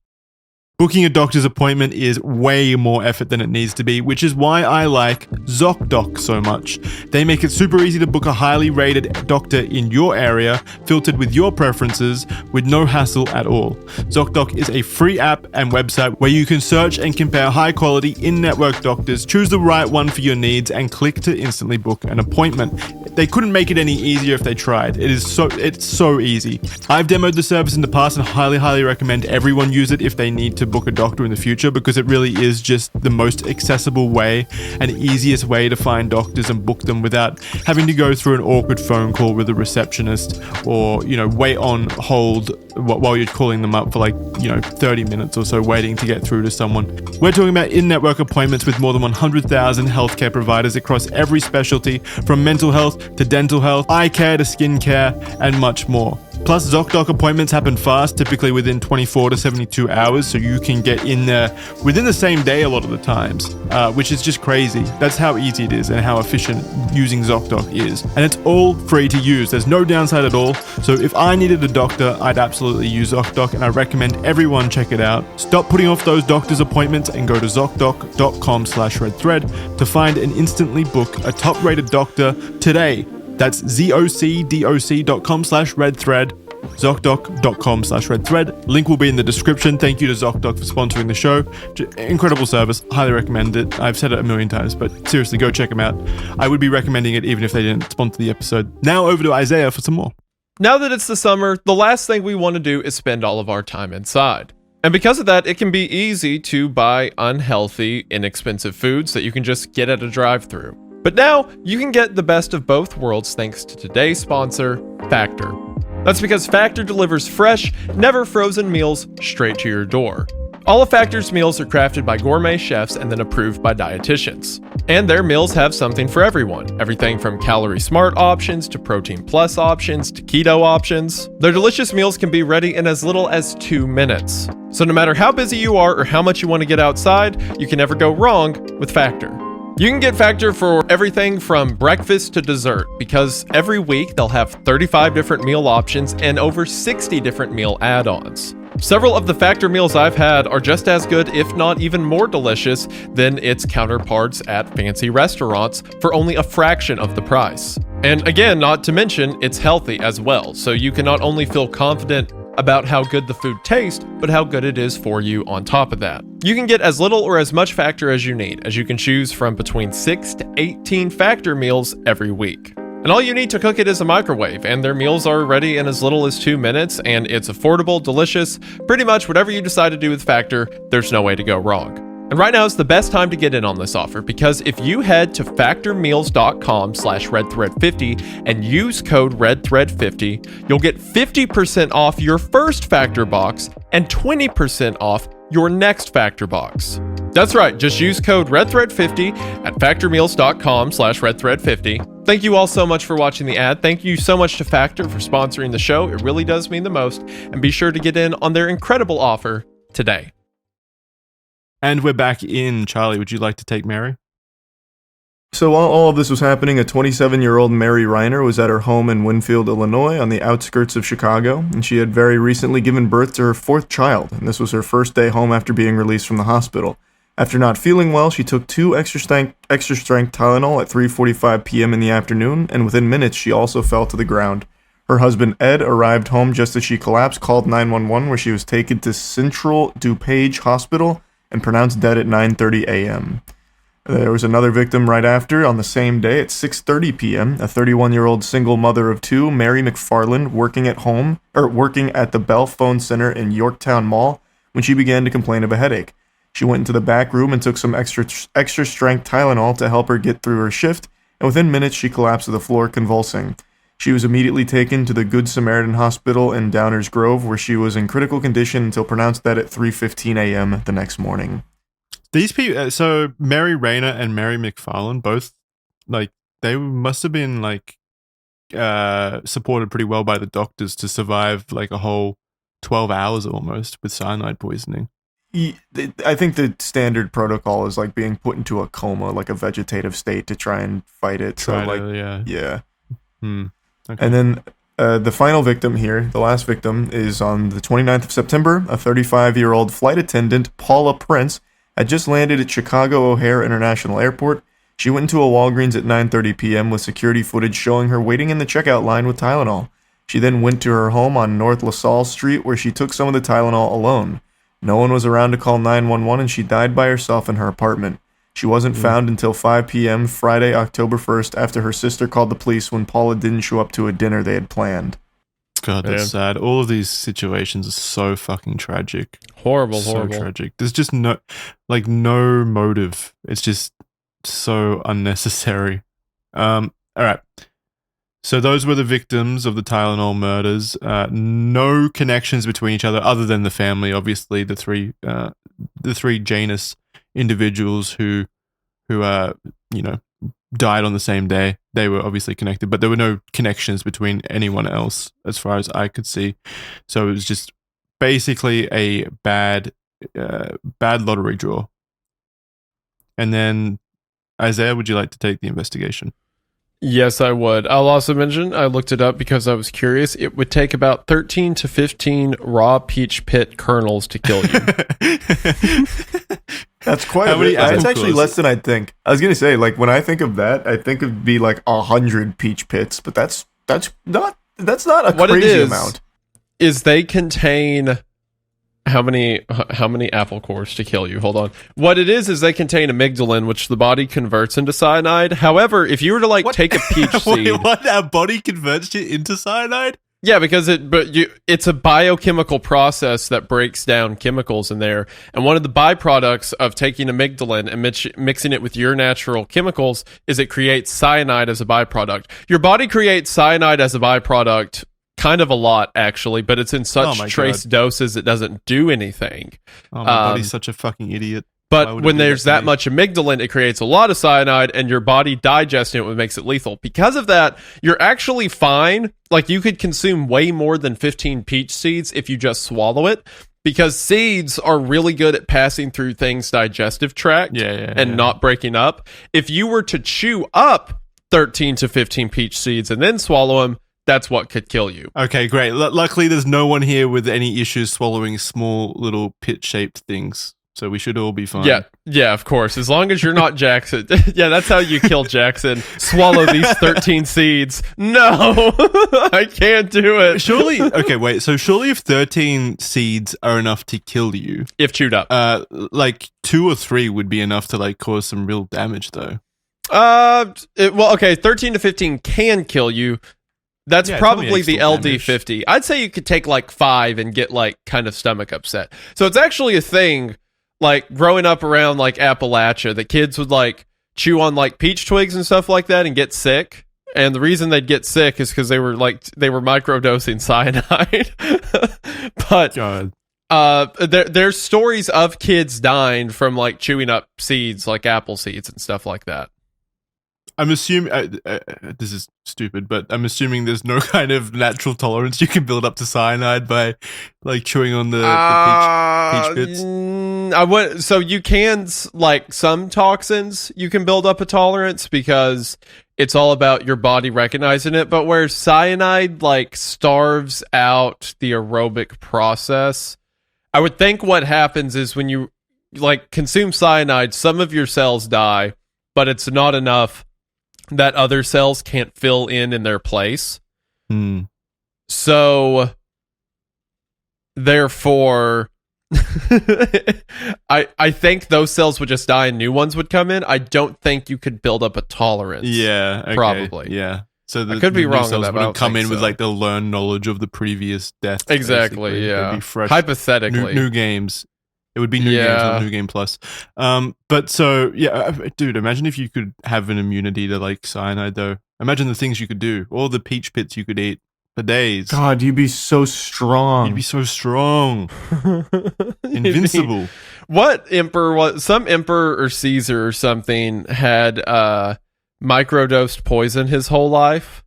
Booking a doctor's appointment is way more effort than it needs to be, which is why I like ZocDoc so much. They make it super easy to book a highly rated doctor in your area, filtered with your preferences, with no hassle at all. ZocDoc is a free app and website where you can search and compare high-quality in-network doctors, choose the right one for your needs, and click to instantly book an appointment. they couldn't make it any easier if they tried. It's so easy. I've demoed the service in the past and highly recommend everyone use it if they need to book a doctor in the future, because it really is just the most accessible way and easiest way to find doctors and book them without having to go through an awkward phone call with a receptionist, or, you know, wait on hold while you're calling them up for 30 minutes or so waiting to get through to someone. We're talking about in-network appointments with more than 100,000 healthcare providers across every specialty, from mental health to dental health, eye care to skin care, and much more. Plus, ZocDoc appointments happen fast, typically within 24 to 72 hours, so you can get in there within the same day a lot of the times, which is just crazy. That's how easy it is and how efficient using ZocDoc is. And it's all free to use. There's no downside at all. So if I needed a doctor, I'd absolutely use ZocDoc, and I recommend everyone check it out. Stop putting off those doctor's appointments and go to ZocDoc.com/redthread to find and instantly book a top-rated doctor today. That's ZocDoc.com/redthread, ZocDoc.com/redthread. Link will be in the description. Thank you to ZocDoc for sponsoring the show. Incredible service. Highly recommend it. I've said it a million times, but seriously, go check them out. I would be recommending it even if they didn't sponsor the episode. Now over to Isaiah for some more. Now that it's the summer, the last thing we want to do is spend all of our time inside. And because of that, it can be easy to buy unhealthy, inexpensive foods that you can just get at a drive-thru. But now, you can get the best of both worlds thanks to today's sponsor, Factor. That's because Factor delivers fresh, never frozen meals straight to your door. All of Factor's meals are crafted by gourmet chefs and then approved by dietitians. And their meals have something for everyone. Everything from calorie smart options to protein plus options to keto options. Their delicious meals can be ready in as little as 2 minutes. So no matter how busy you are or how much you want to get outside, you can never go wrong with Factor. You can get Factor for everything from breakfast to dessert, because every week they'll have 35 different meal options and over 60 different meal add-ons. Several of the Factor meals I've had are just as good, if not even more delicious, than its counterparts at fancy restaurants for only a fraction of the price. And again, not to mention, it's healthy as well, so you can not only feel confident about how good the food tastes, but how good it is for you on top of that. You can get as little or as much Factor as you need, as you can choose from between 6 to 18 Factor meals every week. And all you need to cook it is a microwave, and their meals are ready in as little as 2 minutes, and it's affordable, delicious. Pretty much whatever you decide to do with Factor, there's no way to go wrong. And right now is the best time to get in on this offer, because if you head to factormeals.com/redthread50 and use code redthread50, you'll get 50% off your first Factor box and 20% off your next Factor box. That's right, just use code redthread50 at factormeals.com/redthread50. Thank you all so much for watching the ad. Thank you so much to Factor for sponsoring the show. It really does mean the most. And be sure to get in on their incredible offer today. And we're back in. Charlie, would you like to take Mary? So while all of this was happening, a 27-year-old Mary Reiner was at her home in Winfield, Illinois, on the outskirts of Chicago, and she had very recently given birth to her 4th child, and this was her first day home after being released from the hospital. After not feeling well, she took 2 extra-strength Tylenol at 3:45 p.m. in the afternoon, and within minutes she also fell to the ground. Her husband, Ed, arrived home just as she collapsed, called 911, where she was taken to Central DuPage Hospital and pronounced dead at 9:30 a.m. There was another victim right after, on the same day at 6:30 p.m., a 31-year-old single mother of 2, Mary McFarland, working at the Bell Phone Center in Yorktown Mall when she began to complain of a headache. She went into the back room and took some extra-strength Tylenol to help her get through her shift, and within minutes she collapsed to the floor, convulsing. She was immediately taken to the Good Samaritan Hospital in Downers Grove, where she was in critical condition until pronounced dead at 3:15 a.m. the next morning. These people, so Mary Reiner and Mary McFarland, both, they must have been, supported pretty well by the doctors to survive, a whole 12 hours almost with cyanide poisoning. I think the standard protocol is, being put into a coma, a vegetative state to try and fight it. Yeah. Okay. And then the final victim here, the last victim, is on the 29th of September. A 35-year-old flight attendant, Paula Prince, had just landed at Chicago O'Hare International Airport. She went into a Walgreens at 9:30 p.m. with security footage showing her waiting in the checkout line with Tylenol. She then went to her home on North LaSalle Street, where she took some of the Tylenol alone. No one was around to call 911, and she died by herself in her apartment. She wasn't found until 5 p.m. Friday, October 1st, after her sister called the police when Paula didn't show up to a dinner they had planned. God, that's sad. All of these situations are so fucking tragic. Horrible. Tragic. There's just no motive. It's just so unnecessary. All right. So those were the victims of the Tylenol murders. No connections between each other than the family. Obviously, the three Janus individuals who died on the same day. They were obviously connected, but there were no connections between anyone else as far as I could see. So it was just basically a bad lottery draw. And then, Isaiah, would you like to take the investigation? Yes, I would. I'll also mention, I looked it up because I was curious. It would take about 13 to 15 raw peach pit kernels to kill you. That's quite a bit. It's actually less than I'd think. I was going to say, like, when I think of that, I think it'd be like 100 peach pits, but that's not a what crazy amount. Is they contain how many apple cores to kill you? Hold on. What it is they contain amygdalin, which the body converts into cyanide. However, if you were to take a peach seed, wait, what? Our body converts it into cyanide? Yeah, because it's a biochemical process that breaks down chemicals in there. And one of the byproducts of taking amygdalin and mixing it with your natural chemicals is it creates cyanide as a byproduct. Your body creates cyanide as a byproduct kind of a lot, actually, but it's in such trace doses it doesn't do anything. Oh, my body's such a fucking idiot. But when there's that much amygdalin, it creates a lot of cyanide, and your body digesting it makes it lethal. Because of that, you're actually fine. Like, you could consume way more than 15 peach seeds if you just swallow it, because seeds are really good at passing through things' digestive tract not breaking up. If you were to chew up 13 to 15 peach seeds and then swallow them, that's what could kill you. Okay, great. Luckily, there's no one here with any issues swallowing small little pit-shaped things. So we should all be fine. Yeah, of course. As long as you're not Jackson. Yeah, that's how you kill Jackson. Swallow these 13 seeds. No, I can't do it. Surely, okay, wait. So surely if 13 seeds are enough to kill you. If chewed up. 2 or 3 would be enough to cause some real damage though. 13 to 15 can kill you. That's probably the LD50. I'd say you could take 5 and get kind of stomach upset. So it's actually a thing. Growing up around Appalachia, the kids would chew on peach twigs and stuff like that and get sick. And the reason they'd get sick is because they were microdosing cyanide. But there's stories of kids dying from chewing up seeds, like apple seeds and stuff like that. I'm assuming this is stupid, but I'm assuming there's no kind of natural tolerance you can build up to cyanide by chewing on the peach bits. So you can some toxins you can build up a tolerance because it's all about your body recognizing it. But where cyanide starves out the aerobic process, I would think what happens is when you consume cyanide, some of your cells die, but it's not enough that other cells can't fill in their place. So, therefore, I think those cells would just die and new ones would come in. I don't think you could build up a tolerance. Yeah, okay. Probably. Yeah. So I could be wrong on that. Wouldn't come in with the learned knowledge of the previous death. Exactly. Basically. Yeah. It'd be fresh. Hypothetically, new games. It would be new games on New Game Plus. But so, dude, imagine if you could have an immunity to cyanide though. Imagine the things you could do. All the peach pits you could eat for days. God, you'd be so strong. You'd be so strong. Invincible. Some emperor or Caesar or something had microdosed poison his whole life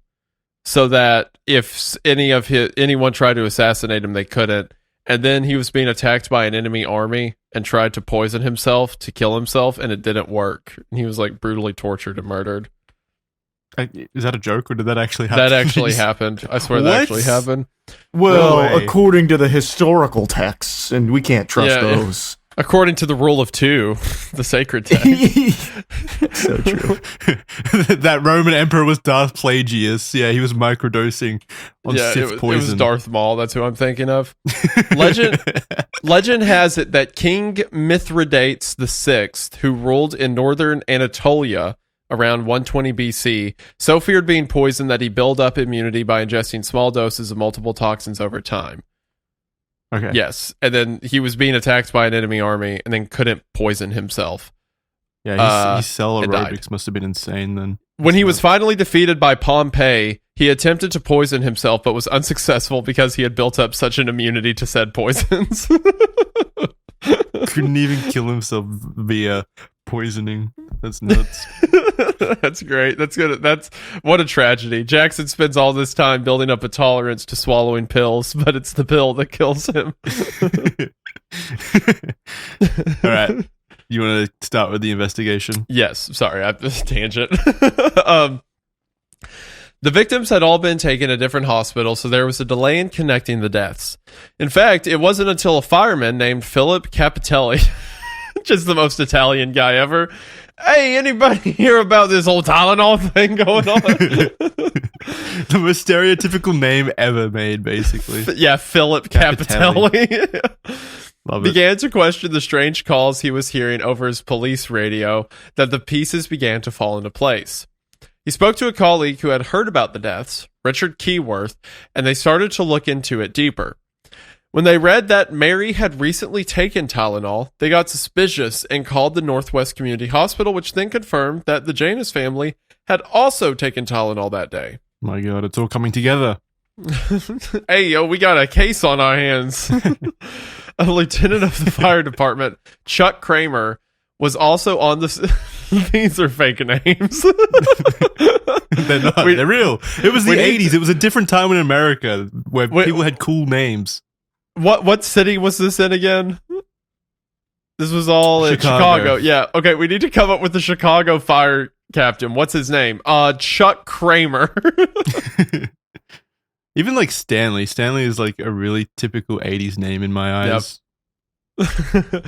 so that if anyone tried to assassinate him, they couldn't. And then he was being attacked by an enemy army and tried to poison himself to kill himself, and it didn't work. And he was brutally tortured and murdered. Is that a joke, or did that actually happen? That actually happened. I swear that actually happened. Well, according to the historical texts, and we can't trust those. According to the rule of two, the sacred text. So true. That Roman emperor was Darth Plagueis. Yeah, he was microdosing on Sith poison. It was Darth Maul. That's who I'm thinking of. Legend has it that King Mithridates VI, who ruled in northern Anatolia around 120 BC, so feared being poisoned that he built up immunity by ingesting small doses of multiple toxins over time. Okay. Yes, and then he was being attacked by an enemy army and then couldn't poison himself. Yeah, his cell aerobics must have been insane then. When he was finally defeated by Pompey, he attempted to poison himself but was unsuccessful because he had built up such an immunity to said poisons. Couldn't even kill himself via poisoning. That's nuts. That's great. That's good. That's what a tragedy. Jackson spends all this time building up a tolerance to swallowing pills, but it's the pill that kills him. All right. You want to start with the investigation? Yes. Sorry, I have this tangent. The victims had all been taken to different hospitals, so there was a delay in connecting the deaths. In fact, it wasn't until a fireman named Philip Capitelli, just the most Italian guy ever. Hey, anybody hear about this whole Tylenol thing going on? The most stereotypical name ever made, basically. Yeah, Philip Capitelli. Love it. Began to question the strange calls he was hearing over his police radio, that the pieces began to fall into place. He spoke to a colleague who had heard about the deaths, Richard Keyworth, and they started to look into it deeper. When they read that Mary had recently taken Tylenol, they got suspicious and called the Northwest Community Hospital, which then confirmed that the Janus family had also taken Tylenol that day. My God, it's all coming together. Hey, yo, we got a case on our hands. A lieutenant of the fire department, Chuck Kramer, was also on the... These are fake names. They're not. They're real. It was the 80s. It was a different time in America where people had cool names. What city was this in again? This was all in Chicago. Yeah. Okay, we need to come up with the Chicago fire captain. What's his name? Chuck Kramer. Even like Stanley. Stanley is like a really typical 80s name in my eyes. Yep.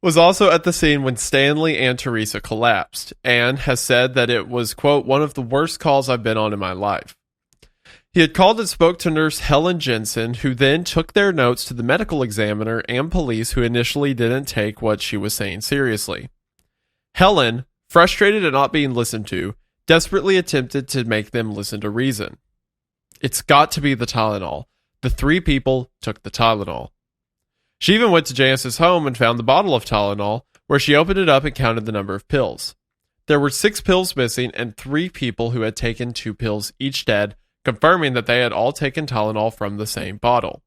Was also at the scene when Stanley and Teresa collapsed, and has said that it was, quote, one of the worst calls I've been on in my life. He had called and spoke to nurse Helen Jensen, who then took their notes to the medical examiner and police, who initially didn't take what she was saying seriously. Helen, frustrated at not being listened to, desperately attempted to make them listen to reason. It's got to be the Tylenol. The three people took the Tylenol. She even went to Janus's home and found the bottle of Tylenol, where she opened it up and counted the number of pills. There were 6 pills missing and 3 people who had taken 2 pills each dead, confirming that they had all taken Tylenol from the same bottle.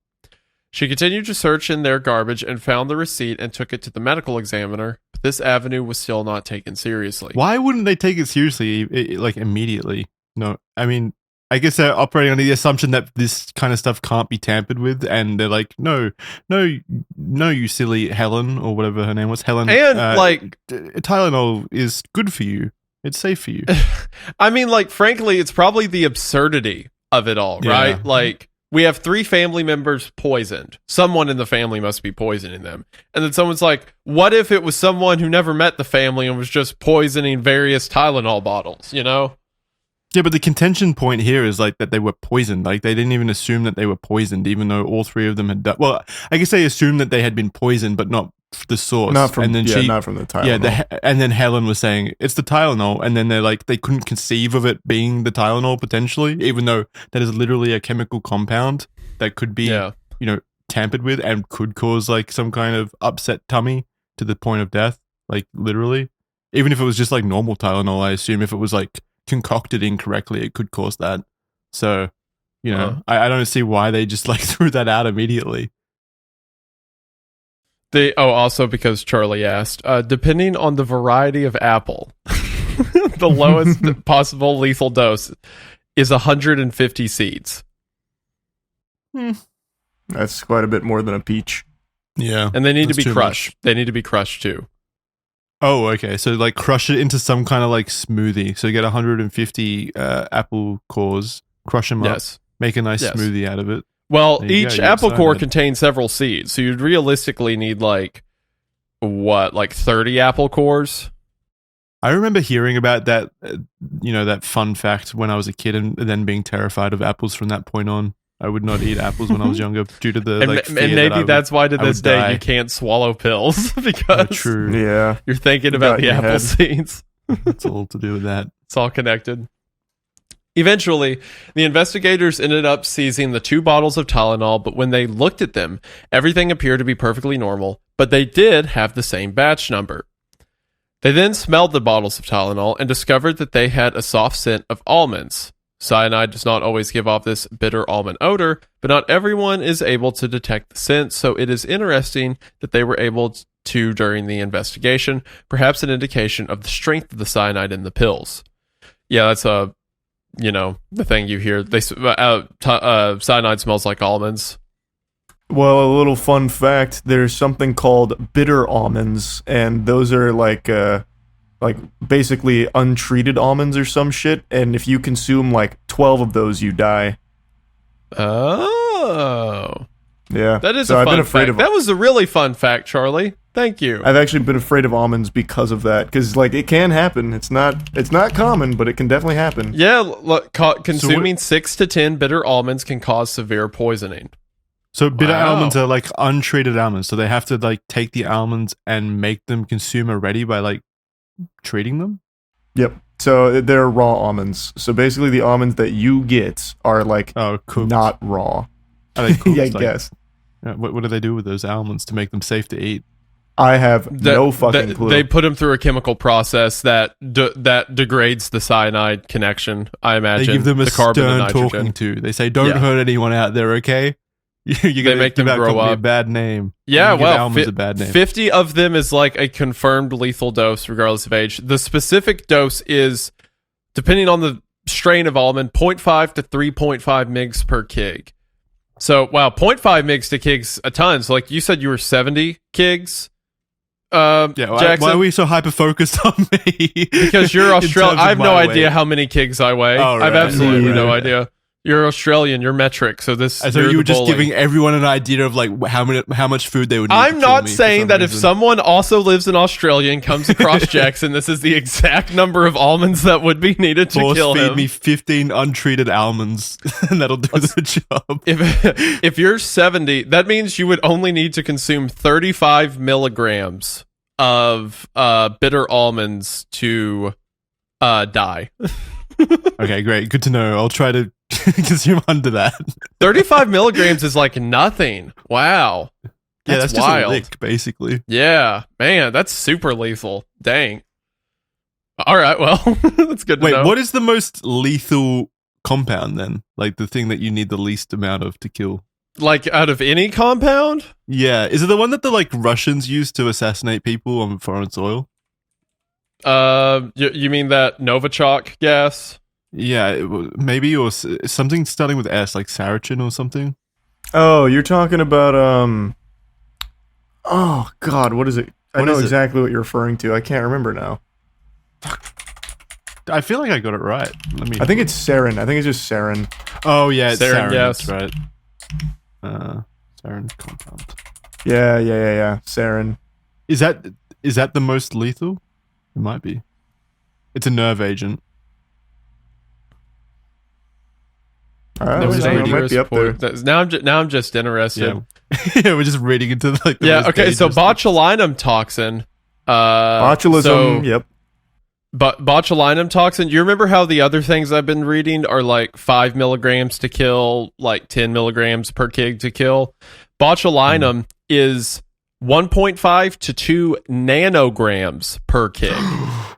She continued to search in their garbage and found the receipt and took it to the medical examiner, but this avenue was still not taken seriously. Why wouldn't they take it seriously, like immediately? No, I mean, I guess they're operating on the assumption that this kind of stuff can't be tampered with, and they're like, no, you silly Helen, or whatever her name was, Helen. And Tylenol is good for you. It's safe for you. I mean, like, frankly, it's probably the absurdity of it all, right? Yeah. Like, we have 3 family members poisoned. Someone in the family must be poisoning them. And then someone's like, what if it was someone who never met the family and was just poisoning various Tylenol bottles, you know? Yeah, but the contention point here is like that they were poisoned. Like they didn't even assume that they were poisoned, even though all 3 of them had died. Well, I guess they assumed that they had been poisoned, but not the source. Not from, and then not from the Tylenol. Yeah, and then Helen was saying it's the Tylenol, and then they're like they couldn't conceive of it being the Tylenol potentially, even though that is literally a chemical compound that could be, tampered with and could cause like some kind of upset tummy to the point of death, like literally. Even if it was just like normal Tylenol, I assume if it was like concocted incorrectly, it could cause that. So, I don't see why they just like threw that out immediately. Also because Charlie asked, depending on the variety of apple, the lowest possible lethal dose is 150 seeds. That's quite a bit more than a peach. Yeah. And they need to be crushed. They need to be crushed too. Oh, okay. So like crush it into some kind of like smoothie. So you get 150 apple cores, crush them up, make a nice smoothie out of it. Well, each apple core contains several seeds, so you'd realistically need like what, like 30 apple cores? I remember hearing about that, that fun fact when I was a kid, and then being terrified of apples from that point on. I would not eat apples when I was younger due to the and maybe that's why to this day you can't swallow pills because true. Yeah, you're thinking about the apple seeds. It's all to do with that. It's all connected. Eventually, the investigators ended up seizing the 2 bottles of Tylenol, but when they looked at them, everything appeared to be perfectly normal, but they did have the same batch number. They then smelled the bottles of Tylenol and discovered that they had a soft scent of almonds. Cyanide does not always give off this bitter almond odor, but not everyone is able to detect the scent, so it is interesting that they were able to during the investigation, perhaps an indication of the strength of the cyanide in the pills. Yeah, that's the thing you hear. Cyanide smells like almonds. Well, a little fun fact, there's something called bitter almonds, and those are like basically untreated almonds or some shit, and if you consume like 12 of those, you die. Oh. Yeah. That is a fun fact. That was a really fun fact, Charlie. Thank you. I've actually been afraid of almonds because of that, because like it can happen. It's not common, but it can definitely happen. Yeah, look, consuming 6 to 10 bitter almonds can cause severe poisoning. So bitter almonds are like untreated almonds, so they have to like take the almonds and make them consumer ready by like treating them? Yep. So they're raw almonds. So basically the almonds that you get are like not raw. Are they cooked? Yeah, I guess. What do they do with those almonds to make them safe to eat? I have no fucking clue. They put them through a chemical process that degrades the cyanide connection, I imagine. They give them the carbon and stern nitrogen. talking to. They say, don't hurt anyone out there, okay? You're going to make them grow up. A bad name. Yeah, well, almonds a bad name. 50 of them is like a confirmed lethal dose, regardless of age. The specific dose is, depending on the strain of almond, 0.5 to 3.5 mgs per kg. So, wow, 0.5 mgs to kg's a ton. So, like you said, you were 70 kgs. Jackson, why are we so hyper focused on me? Because you're Australian. I have no idea how many kgs I weigh. Oh, right. I have absolutely no idea. You're Australian. You're metric. So this. So you were just giving everyone an idea of like how much food they would need. I'm not saying that if someone also lives in Australia and comes across Jackson, this is the exact number of almonds that would be needed to kill him. Feed me 15 untreated almonds, and that'll do the job. If you're 70, that means you would only need to consume 35 milligrams of bitter almonds to die. Okay, great. Good to know. I'll try to consume under that. 35 milligrams is like nothing. Wow. That's wild. Just a lick, basically. Yeah, man, that's super lethal. Dang. All right, well, that's good to know. Wait, what is the most lethal compound then? Like the thing that you need the least amount of to kill? Like out of any compound? Yeah. Is it the one that the like Russians used to assassinate people on foreign soil? You mean that Novichok gas? Yeah, maybe, or something starting with S, like Saracen or something. Oh, you're talking about oh God, what is it? I know exactly what you're referring to. I can't remember now. I feel like I got it right. I think it's sarin. I think it's just sarin. Oh yeah, it's sarin. Yes. That's right. Sarin compound. Yeah. Sarin. Is that the most lethal? It might be. It's a nerve agent. Might be up there. Now I'm just interested. Yeah, we're just reading into like the okay. So botulinum toxin. Botulism. Yep. But botulinum toxin. You remember how the other things I've been reading are like 5 milligrams to kill, like 10 milligrams per kg to kill. Botulinum is 1.5 to 2 nanograms per kg.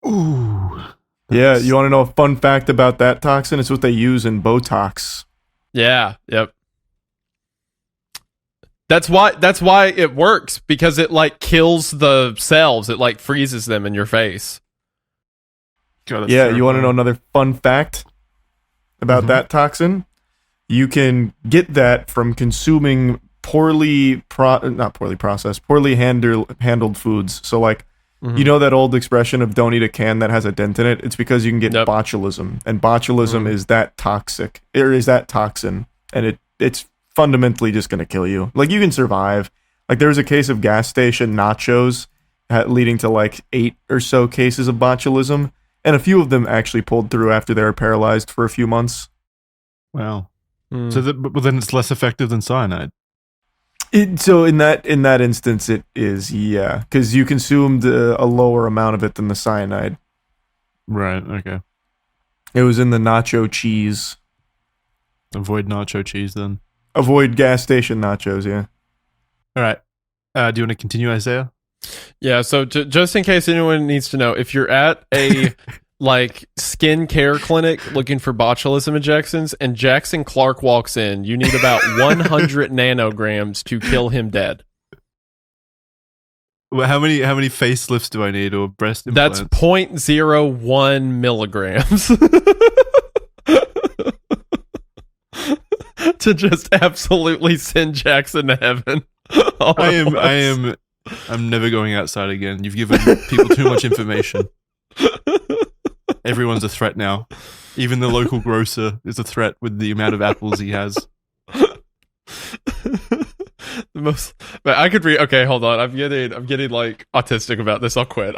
Ooh. Yeah, you want to know a fun fact about that toxin? It's what they use in Botox. Yeah, yep. That's why it works, because it like kills the cells. It like freezes them in your face. God, yeah, you want to know another fun fact about that toxin? You can get that from consuming poorly handled foods. So like, you know that old expression of don't eat a can that has a dent in it? It's because you can get botulism, and botulism is that toxic, or is that toxin, and it's fundamentally just going to kill you. Like, you can survive, Like there was a case of gas station nachos leading to like 8 or so cases of botulism, and a few of them actually pulled through after they were paralyzed for a few months. Wow. So but then it's less effective than cyanide. So in that instance, it is, yeah, because you consumed a lower amount of it than the cyanide. Right. Okay. It was in the nacho cheese. Avoid nacho cheese then. Avoid gas station nachos. Yeah. All right. Do you want to continue, Isaiah? Yeah, so just in case anyone needs to know, if you're at a like skin care clinic looking for botulism injections and Jackson Clarke walks in, you need about 100 nanograms to kill him dead. Well, how many facelifts do I need or breast implants? That's 0.01 milligrams. To just absolutely send Jackson to heaven. I'm never going outside again. You've given people too much information. Everyone's a threat now. Even the local grocer is a threat with the amount of apples he has. But I could read. Okay, hold on. I'm getting like autistic about this. I'll quit.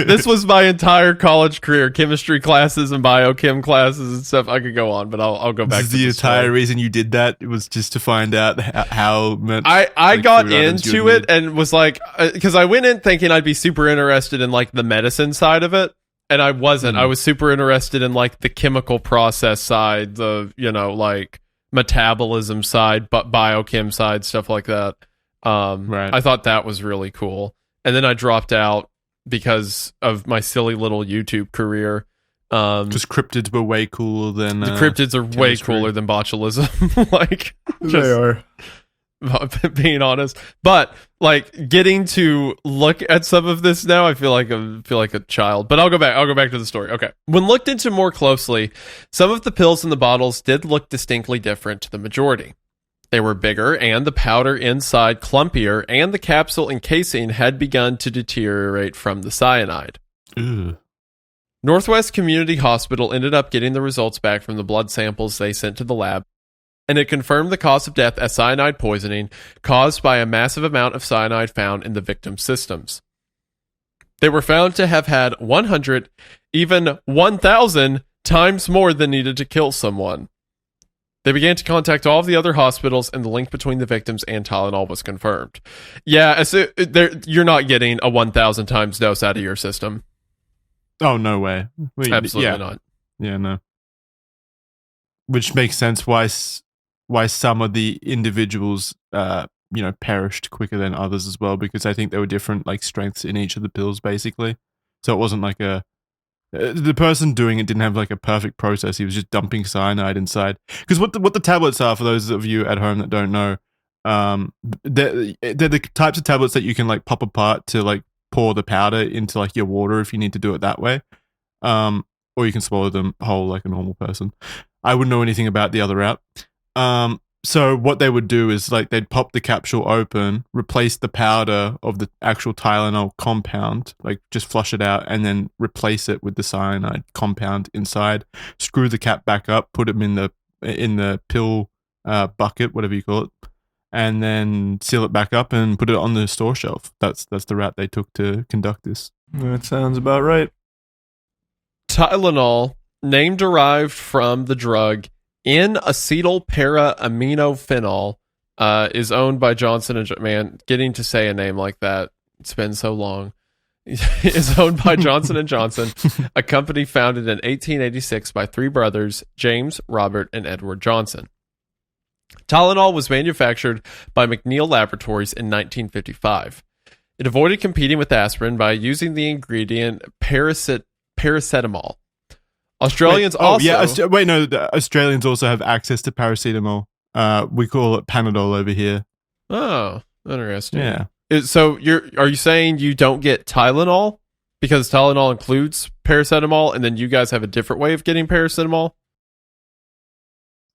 This was my entire college career: chemistry classes and biochem classes and stuff. I could go on, but I'll go back. This is the entire reason you did that. It was just to find out how much. I got into it and was like, because I went in thinking I'd be super interested in like the medicine side of it, and I wasn't. I was super interested in like the chemical process side, the like metabolism side, but biochem side, stuff like that. Right. I thought that was really cool. And then I dropped out because of my silly little YouTube career. Because cryptids were way cooler than the cryptids are chemistry. way cooler than botulism. Like They are. Being honest, but like getting to look at some of this now, I feel like a child. But I'll go back to the story. Okay. When looked into more closely, some of the pills in the bottles did look distinctly different to the majority. They were bigger, and the powder inside clumpier, and the capsule encasing had begun to deteriorate from the cyanide. Ugh. Northwest Community Hospital ended up getting the results back from the blood samples they sent to the lab, and it confirmed the cause of death as cyanide poisoning caused by a massive amount of cyanide found in the victim's systems. They were found to have had 100, even 1,000 times more than needed to kill someone. They began to contact all of the other hospitals, and the link between the victims and Tylenol was confirmed. Yeah, you're not getting a 1,000 times dose out of your system. Oh, no way. Absolutely not. Yeah, no. Which makes sense why some of the individuals perished quicker than others as well, because I think there were different like strengths in each of the pills basically. So it wasn't like the person doing it didn't have like a perfect process. He was just dumping cyanide inside. Because what the tablets are, for those of you at home that don't know, they're the types of tablets that you can like pop apart to like pour the powder into like your water if you need to do it that way, or you can swallow them whole like a normal person. I wouldn't know anything about the other route. So what they would do is like they'd pop the capsule open, replace the powder of the actual Tylenol compound, like just flush it out, and then replace it with the cyanide compound inside. Screw the cap back up, put them in the pill bucket, whatever you call it, and then seal it back up and put it on the store shelf. That's the route they took to conduct this. That sounds about right. Tylenol, name derived from the drug N-acetyl para-aminophenol, is owned by Johnson & Man, getting to say a name like that, it's been so long, is owned by Johnson & Johnson, a company founded in 1886 by three brothers, James, Robert, and Edward Johnson. Tylenol was manufactured by McNeil Laboratories in 1955. It avoided competing with aspirin by using the ingredient paracetamol. Australians the Australians also have access to paracetamol. We call it Panadol over here. Oh, interesting. Yeah. So are you saying you don't get Tylenol because Tylenol includes paracetamol, and then you guys have a different way of getting paracetamol?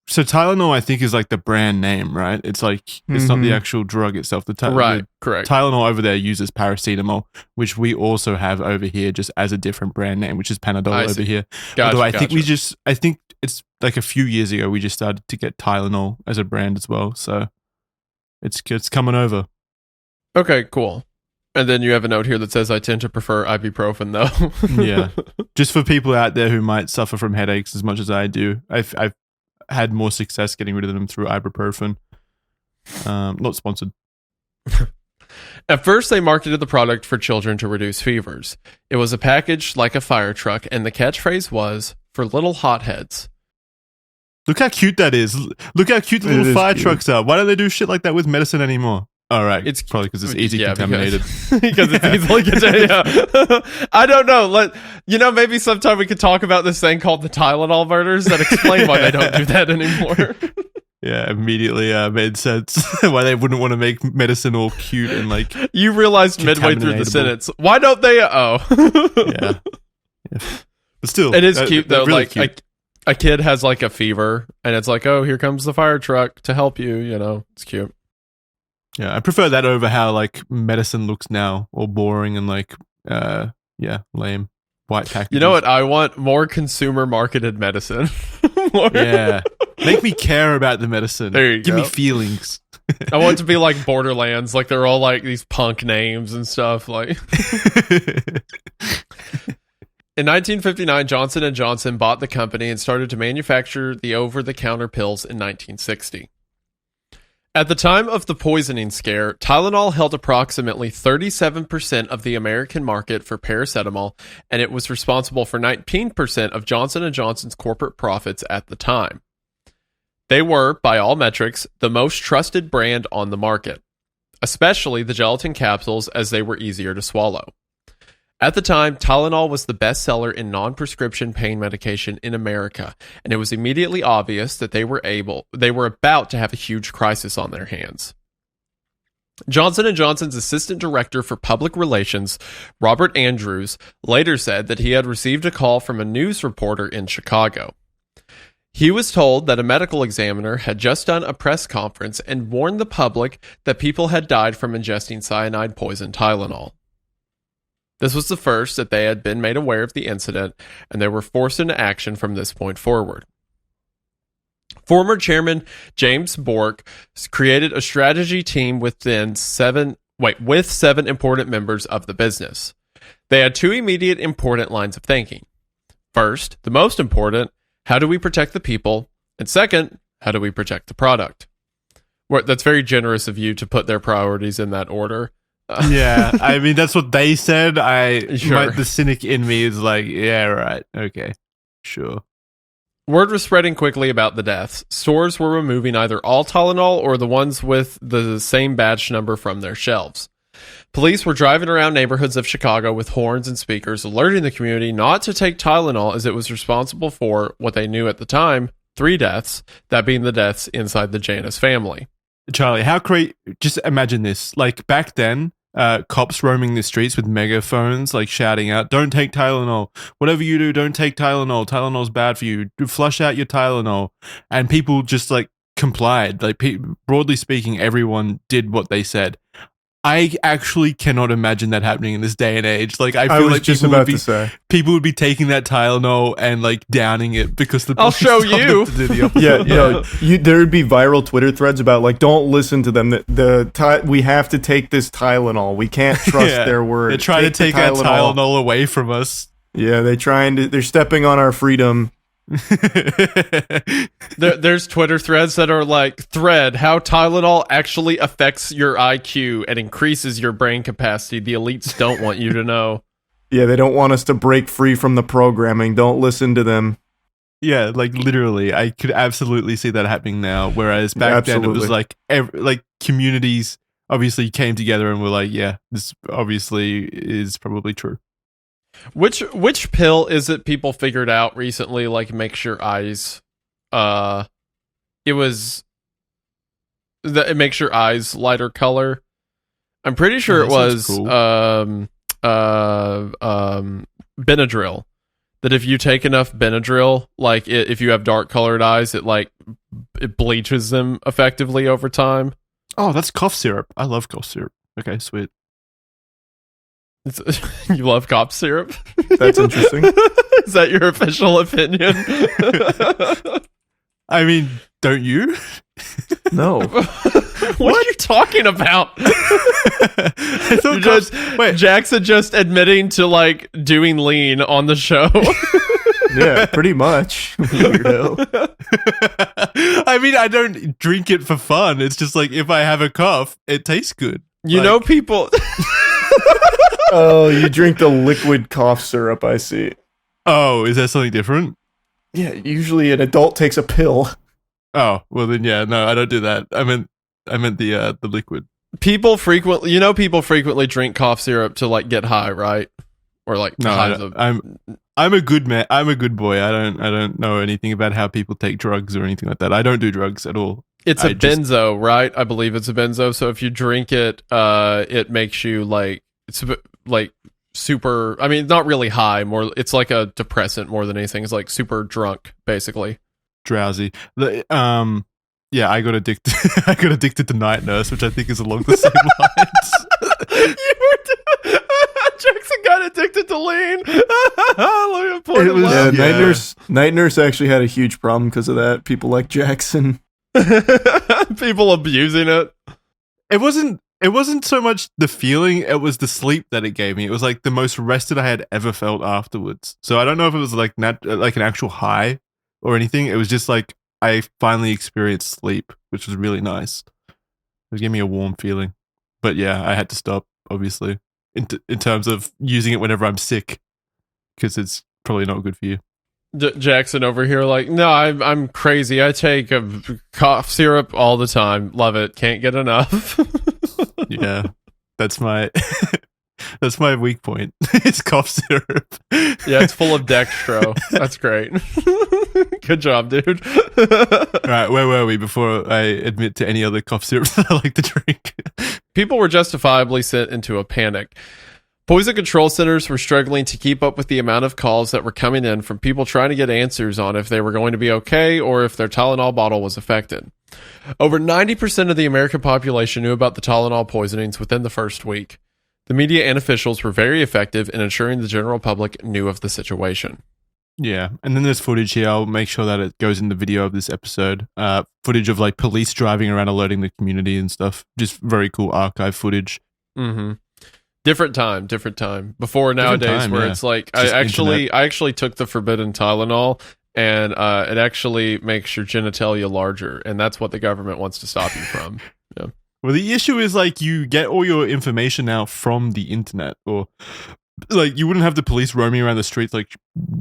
So Tylenol, I think, is like the brand name, right? It's like it's not the actual drug itself. Right, correct. Tylenol over there uses paracetamol, which we also have over here, just as a different brand name, which is Panadol over here. Gotcha, Although I think it's like a few years ago we just started to get Tylenol as a brand as well. So It's coming over. Okay, cool. And then you have a note here that says, I tend to prefer ibuprofen, though. Yeah. Just for people out there who might suffer from headaches as much as I do, I've had more success getting rid of them through ibuprofen. Not sponsored. At first, they marketed the product for children to reduce fevers. It was a package like a fire truck, and the catchphrase was, for little hotheads. Look how cute that is. Look how cute the little fire trucks are. Why don't they do shit like that with medicine anymore? All right. It's probably because it's easy contaminated. Because it's easily contaminated. Yeah. I don't know. Maybe sometime we could talk about this thing called the Tylenol Murders that explain why they don't do that anymore. Yeah, immediately made sense. Why they wouldn't want to make medicine all cute and like. You realized midway through the sentence. Why don't they? Yeah. But still, it is cute though. Really like cute. A kid has like a fever, and it's like, oh, here comes the fire truck to help you. It's cute. Yeah, I prefer that over how like medicine looks now, all boring and like, lame. White packages. You know what? I want more consumer marketed medicine. Yeah, make me care about the medicine. There you Give go. me feelings. I want it to be like Borderlands, like they're all like these punk names and stuff. Like in 1959, Johnson & Johnson bought the company and started to manufacture the over-the-counter pills in 1960. At the time of the poisoning scare, Tylenol held approximately 37% of the American market for paracetamol, and it was responsible for 19% of Johnson & Johnson's corporate profits at the time. They were, by all metrics, the most trusted brand on the market, especially the gelatin capsules as they were easier to swallow. At the time, Tylenol was the best seller in non-prescription pain medication in America, and it was immediately obvious that they were about to have a huge crisis on their hands. Johnson & Johnson's assistant director for public relations, Robert Andrews, later said that he had received a call from a news reporter in Chicago. He was told that a medical examiner had just done a press conference and warned the public that people had died from ingesting cyanide poison Tylenol. This was the first that they had been made aware of the incident, and they were forced into action from this point forward. Former chairman James Bork created a strategy team with seven important members of the business. They had two immediate important lines of thinking. First, the most important, how do we protect the people? And second, how do we protect the product? That's very generous of you to put their priorities in that order. Yeah, I mean, that's what they said. Sure. The cynic in me is like, yeah, right. Okay, sure. Word was spreading quickly about the deaths. Stores were removing either all Tylenol or the ones with the same batch number from their shelves. Police were driving around neighborhoods of Chicago with horns and speakers, alerting the community not to take Tylenol as it was responsible for what they knew at the time, 3 deaths, that being the deaths inside the Janus family. Charlie, how crazy. Just imagine this. Like back then, cops roaming the streets with megaphones, like shouting out, don't take Tylenol. Whatever you do, don't take Tylenol. Tylenol's bad for you. Flush out your Tylenol. And people just like complied. Like broadly speaking, everyone did what they said. I actually cannot imagine that happening in this day and age. Like I feel like people would be taking that Tylenol and like downing it because the I'll show you. To do the opposite. There would be viral Twitter threads about like, don't listen to them. We have to take this Tylenol. We can't trust their word. They're trying to take our Tylenol away from us. Yeah, they're stepping on our freedom. There's Twitter threads that are like, thread, how Tylenol actually affects your IQ and increases your brain capacity. The elites don't want you to know. Yeah, they don't want us to break free from the programming. Don't listen to them. Yeah, like literally, I could absolutely see that happening now. Whereas back then it was like communities obviously came together and were like, yeah, this obviously is probably true. Which pill is it people figured out recently, like makes your eyes it makes your eyes lighter color? I'm pretty sure it was cool. Benadryl. That if you take enough Benadryl, like if you have dark colored eyes, it bleaches them effectively over time. Oh, that's cough syrup. I love cough syrup. Okay, sweet. You love cough syrup? That's interesting. Is that your official opinion? I mean, don't you? No. What are you talking about? I thought Jackson just admitting to like doing lean on the show. Yeah, pretty much. Weirdo. I mean, I don't drink it for fun. It's just like if I have a cough, it tastes good. You know, people. Oh, you drink the liquid cough syrup, I see. Oh, is that something different? Yeah, usually an adult takes a pill. Oh, well then, yeah, no, I don't do that. I meant the liquid. People frequently drink cough syrup to like get high, right? Or like I'm a good man. I'm a good boy. I don't know anything about how people take drugs or anything like that. I don't do drugs at all. It's a benzo, right? I believe it's a benzo. So if you drink it, it makes you like super. I mean, not really high. More, it's like a depressant more than anything. It's like super drunk, basically. Drowsy. Yeah, I got addicted. I got addicted to Night Nurse, which I think is along the same lines. Jackson got addicted to lean. Night Nurse actually had a huge problem because of that. People like Jackson. People abusing it. It wasn't so much the feeling, it was the sleep that it gave me. It was like the most rested I had ever felt afterwards. So I don't know if it was like like an actual high or anything. It was just like I finally experienced sleep, which was really nice. It gave me a warm feeling. But yeah, I had to stop, obviously, in terms of using it whenever I'm sick, because it's probably not good for you. Jackson over here like, no, I'm crazy. I take a cough syrup all the time. Love it. Can't get enough. Yeah, that's my weak point. It's cough syrup. Yeah, it's full of dextro. That's great. Good job, dude. All right, where were we before I admit to any other cough syrup that I like to drink? People were justifiably sent into a panic. Poison control centers were struggling to keep up with the amount of calls that were coming in from people trying to get answers on if they were going to be okay or if their Tylenol bottle was affected. Over 90% of the American population knew about the Tylenol poisonings within the first week. The media and officials were very effective in ensuring the general public knew of the situation. Yeah, and then there's footage here. I'll make sure that it goes in the video of this episode. Footage of like police driving around alerting the community and stuff. Just very cool archive footage. Mm-hmm. Different time. Before nowadays, where it's like I actually took the forbidden Tylenol, and it actually makes your genitalia larger, and that's what the government wants to stop you from. Yeah. Well, the issue is like you get all your information now from the internet, or like you wouldn't have the police roaming around the streets, like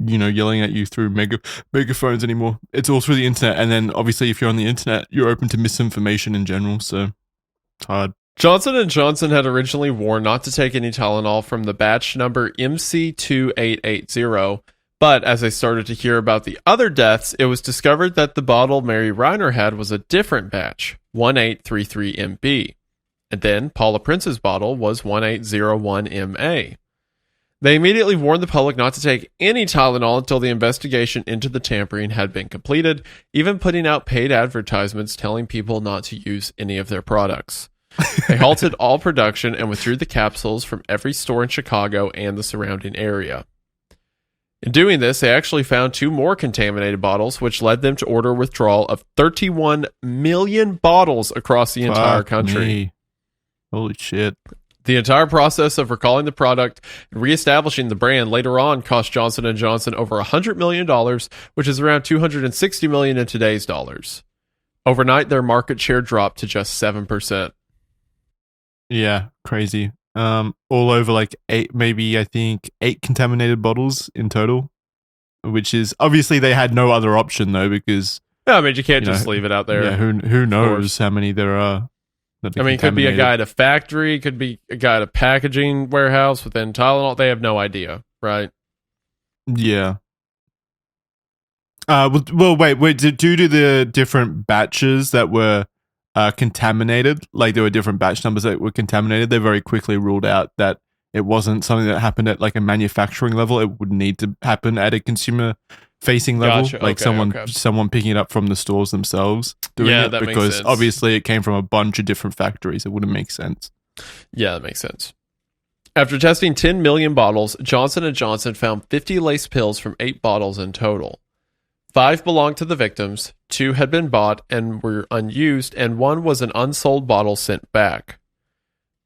yelling at you through megaphones anymore. It's all through the internet, and then obviously if you're on the internet, you're open to misinformation in general. So it's hard. Johnson & Johnson had originally warned not to take any Tylenol from the batch number MC2880, but as they started to hear about the other deaths, it was discovered that the bottle Mary Reiner had was a different batch, 1833MB, and then Paula Prince's bottle was 1801MA. They immediately warned the public not to take any Tylenol until the investigation into the tampering had been completed, even putting out paid advertisements telling people not to use any of their products. They halted all production and withdrew the capsules from every store in Chicago and the surrounding area. In doing this, they actually found 2 more contaminated bottles, which led them to order withdrawal of 31 million bottles across the entire country. Me. Holy shit. The entire process of recalling the product and reestablishing the brand later on cost Johnson & Johnson over $100 million, which is around $260 million in today's dollars. Overnight, their market share dropped to just 7%. Yeah, crazy. All over like 8 contaminated bottles in total, which is obviously they had no other option though, because I mean you can't just leave it out there. Yeah, who knows how many there are. I mean, it could be a guy at a factory, could be a guy at a packaging warehouse within Tylenol. They have no idea, right? Yeah. Well, wait. Due to the different batches that were contaminated, like there were different batch numbers that were contaminated, they very quickly ruled out that it wasn't something that happened at like a manufacturing level. It would need to happen at a consumer facing level, Gotcha. like someone picking it up from the stores themselves doing it, that because makes sense. obviously it came from a bunch of different factories. It wouldn't make sense. Yeah, that makes sense. After testing 10 million bottles, Johnson & Johnson found 50 lace pills from 8 bottles in total. 5 belonged to the victims, 2 had been bought and were unused, and 1 was an unsold bottle sent back.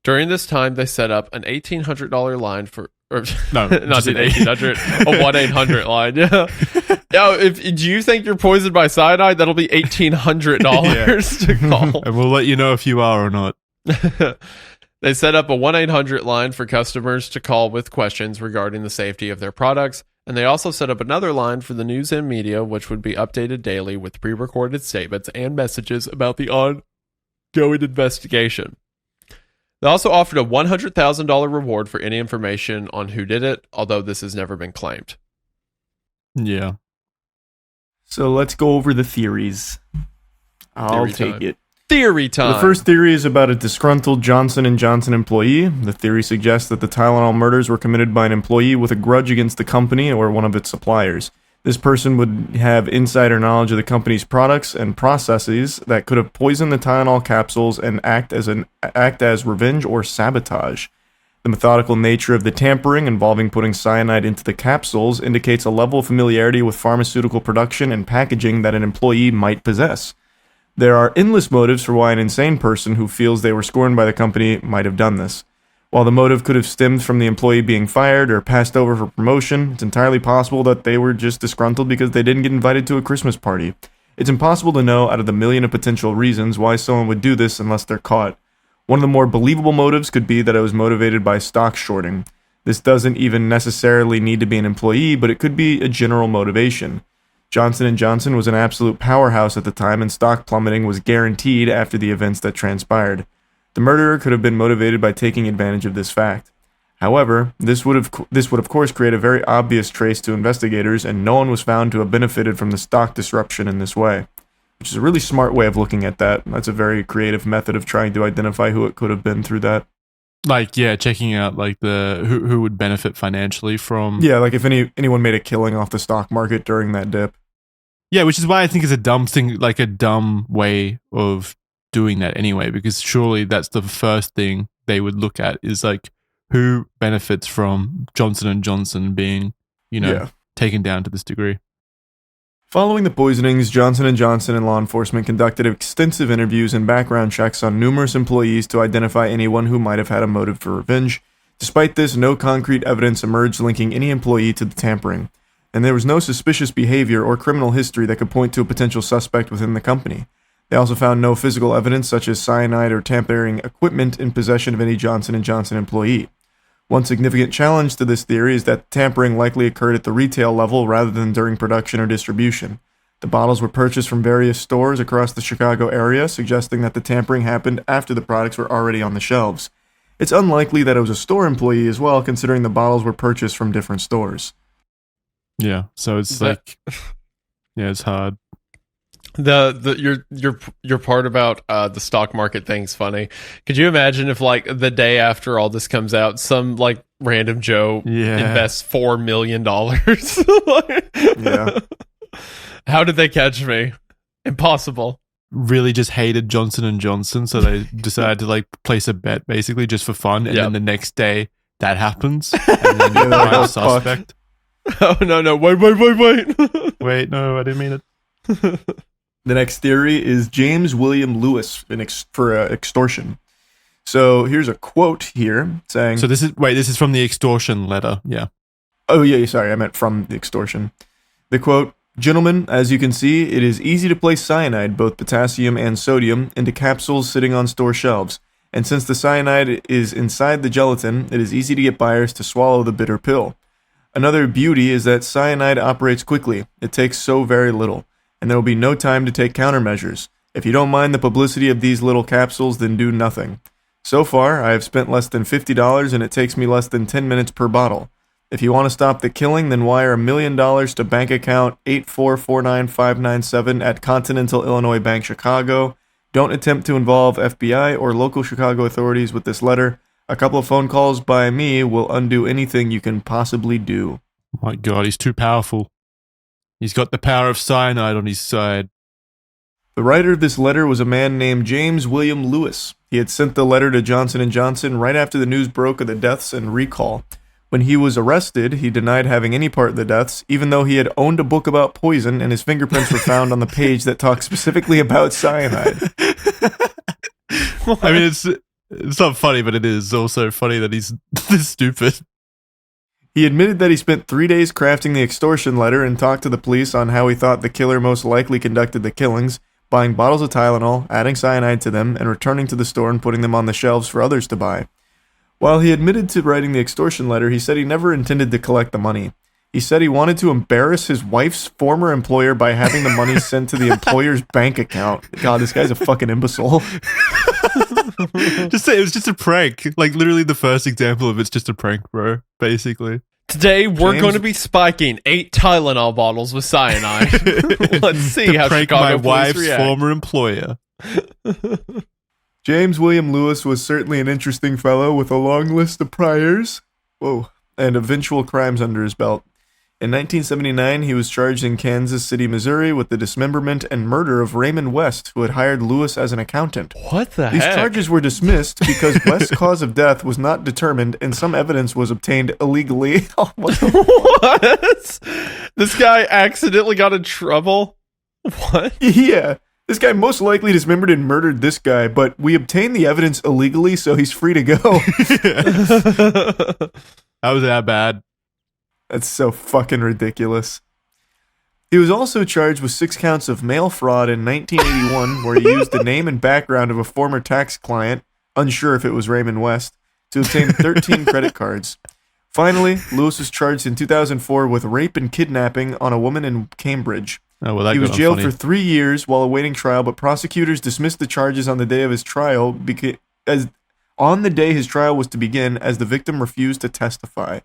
During this time, they set up an $1,800 line for... No, not an 1,800, a 1-800 line. Yeah. Now, do you think you're poisoned by cyanide? That'll be $1,800 to call. And we'll let you know if you are or not. They set up a 1-800 line for customers to call with questions regarding the safety of their products, and they also set up another line for the news and media, which would be updated daily with pre-recorded statements and messages about the ongoing investigation. They also offered a $100,000 reward for any information on who did it, although this has never been claimed. Yeah. So let's go over the theories. I'll take it. Theory time. The first theory is about a disgruntled Johnson & Johnson employee. The theory suggests that the Tylenol murders were committed by an employee with a grudge against the company or one of its suppliers. This person would have insider knowledge of the company's products and processes that could have poisoned the Tylenol capsules and act as revenge or sabotage. The methodical nature of the tampering involving putting cyanide into the capsules indicates a level of familiarity with pharmaceutical production and packaging that an employee might possess. There are endless motives for why an insane person who feels they were scorned by the company might have done this. While the motive could have stemmed from the employee being fired or passed over for promotion, it's entirely possible that they were just disgruntled because they didn't get invited to a Christmas party. It's impossible to know out of the million of potential reasons why someone would do this unless they're caught. One of the more believable motives could be that it was motivated by stock shorting. This doesn't even necessarily need to be an employee, but it could be a general motivation. Johnson & Johnson was an absolute powerhouse at the time, and stock plummeting was guaranteed after the events that transpired. The murderer could have been motivated by taking advantage of this fact. However, this would of course create a very obvious trace to investigators, and no one was found to have benefited from the stock disruption in this way. Which is a really smart way of looking at that. That's a very creative method of trying to identify who it could have been through that. Like, yeah, checking out like the who would benefit financially from... Yeah, like if anyone made a killing off the stock market during that dip. Yeah, which is why I think it's a dumb thing, like a dumb way of doing that anyway, because surely that's the first thing they would look at is like who benefits from Johnson & Johnson being, taken down to this degree. Following the poisonings, Johnson & Johnson and law enforcement conducted extensive interviews and background checks on numerous employees to identify anyone who might have had a motive for revenge. Despite this, no concrete evidence emerged linking any employee to the tampering, and there was no suspicious behavior or criminal history that could point to a potential suspect within the company. They also found no physical evidence such as cyanide or tampering equipment in possession of any Johnson & Johnson employee. One significant challenge to this theory is that tampering likely occurred at the retail level rather than during production or distribution. The bottles were purchased from various stores across the Chicago area, suggesting that the tampering happened after the products were already on the shelves. It's unlikely that it was a store employee as well, considering the bottles were purchased from different stores. Yeah, so it's it's hard. Your part about the stock market thing's funny. Could you imagine if like the day after all this comes out, some like random Joe invests $4 million? Yeah. How did they catch me? Impossible. Really just hated Johnson & Johnson, so they decided to like place a bet basically just for fun, and then the next day that happens, and then you find a suspect. Oh no! Wait! Wait, no, I didn't mean it. The next theory is James William Lewis for extortion. So here's a quote here saying... So this is from the extortion letter, yeah. Oh yeah, sorry, I meant from the extortion. The quote, "Gentlemen, as you can see, it is easy to place cyanide, both potassium and sodium, into capsules sitting on store shelves. And since the cyanide is inside the gelatin, it is easy to get buyers to swallow the bitter pill. Another beauty is that cyanide operates quickly. It takes so very little. And there will be no time to take countermeasures. If you don't mind the publicity of these little capsules, then do nothing. So far, I have spent less than $50 and it takes me less than 10 minutes per bottle. If you want to stop the killing, then wire $1 million to bank account 8449597 at Continental Illinois Bank, Chicago. Don't attempt to involve FBI or local Chicago authorities with this letter. A couple of phone calls by me will undo anything you can possibly do." Oh my God, he's too powerful. He's got the power of cyanide on his side. The writer of this letter was a man named James William Lewis. He had sent the letter to Johnson & Johnson right after the news broke of the deaths and recall. When he was arrested, he denied having any part in the deaths, even though he had owned a book about poison and his fingerprints were found on the page that talks specifically about cyanide. I mean, it's not funny, but it is also funny that he's this stupid. He admitted that he spent 3 days crafting the extortion letter and talked to the police on how he thought the killer most likely conducted the killings, buying bottles of Tylenol, adding cyanide to them, and returning to the store and putting them on the shelves for others to buy. While he admitted to writing the extortion letter, he said he never intended to collect the money. He said he wanted to embarrass his wife's former employer by having the money sent to the employer's bank account. God, this guy's a fucking imbecile. Just say it was just a prank. Like, literally the first example of it's just a prank, bro, basically. Today, we're going to be spiking 8 Tylenol bottles with cyanide. Let's see how prank Chicago my police wife's react. former employer. James William Lewis was certainly an interesting fellow with a long list of priors and eventual crimes under his belt. In 1979, he was charged in Kansas City, Missouri with the dismemberment and murder of Raymond West, who had hired Lewis as an accont. What the These heck? charges were dismissed because West's cause of death was not determined and some evidence was obtained illegally. What? This guy accidentally got in trouble? What? Yeah. This guy most likely dismembered and murdered this guy, but we obtained the evidence illegally, so he's free to go. That was that bad. That's so fucking ridiculous. He was also charged with 6 counts of mail fraud in 1981, where he used the name and background of a former tax client, unsure if it was Raymond West, to obtain 13 credit cards. Finally, Lewis was charged in 2004 with rape and kidnapping on a woman in Cambridge. Oh, well, that He was got jailed funny. for 3 years while awaiting trial, but prosecutors dismissed the charges on the day of his trial on the day his trial was to begin, as the victim refused to testify.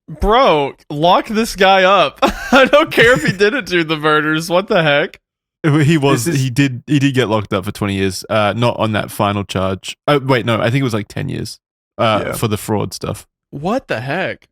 Bro, lock this guy up. I don't care if he didn't do the murders. What the heck? He did get locked up for 20 years, not on that final charge. Oh, wait, no, I think it was like 10 years for the fraud stuff. What the heck?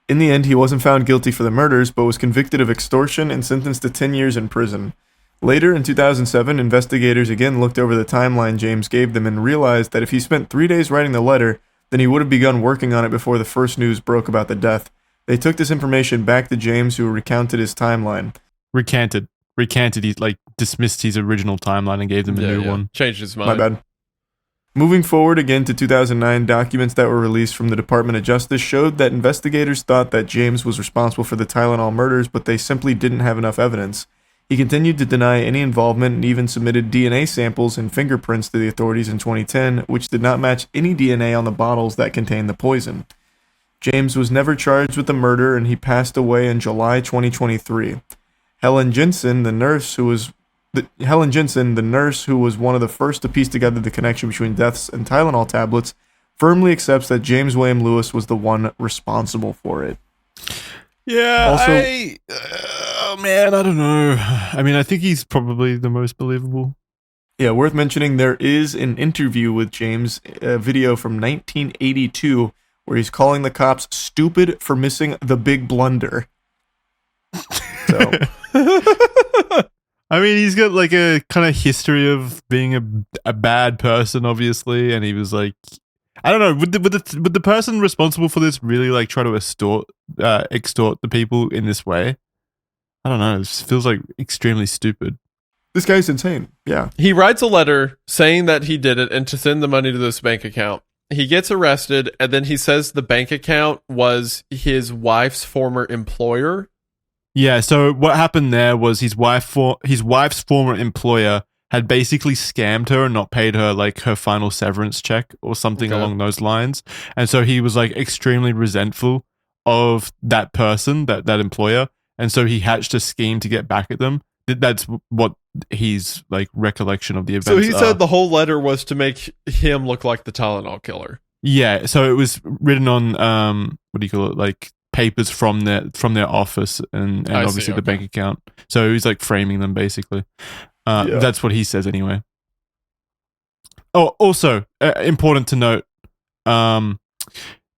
In the end, he wasn't found guilty for the murders, but was convicted of extortion and sentenced to 10 years in prison. Later, in 2007, investigators again looked over the timeline James gave them and realized that if he spent 3 days writing the letter, then he would have begun working on it before the first news broke about the death. They took this information back to James, who recounted his timeline. Recanted. He dismissed his original timeline and gave them a new one. Changed his My mind. bad. Moving forward again to 2009, documents that were released from the Department of Justice showed that investigators thought that James was responsible for the Tylenol murders, but they simply didn't have enough evidence. He continued to deny any involvement and even submitted DNA samples and fingerprints to the authorities in 2010, which did not match any DNA on the bottles that contained the poison. James was never charged with the murder, and he passed away in July 2023. Helen Jensen, the nurse who was one of the first to piece together the connection between deaths and Tylenol tablets, firmly accepts that James William Lewis was the one responsible for it. Yeah, Also- I don't know. I mean, I think he's probably the most believable. Yeah, worth mentioning, there is an interview with James, a video from 1982, where he's calling the cops stupid for missing the big blunder. So, I mean, he's got like a kind of history of being a bad person, obviously, and he was like, I don't know, would the person responsible for this really like try to extort the people in this way? I don't know. It feels like extremely stupid. this guy's insane. Yeah. He writes a letter saying that he did it and to send the money to this bank account. He gets arrested, and then he says the bank account was his wife's former employer. Yeah, so what happened there was his wife's former employer had basically scammed her and not paid her like her final severance check or something along those lines. And so he was like extremely resentful of that person, that employer. And so he hatched a scheme to get back at them. That's what his like recollection of the events So he are. said the whole letter was to make him look like the Tylenol killer. Yeah, so it was written on what do you call it, like papers from their office and obviously the bank account. So he's like framing them basically. That's what he says anyway. Oh, also important to note,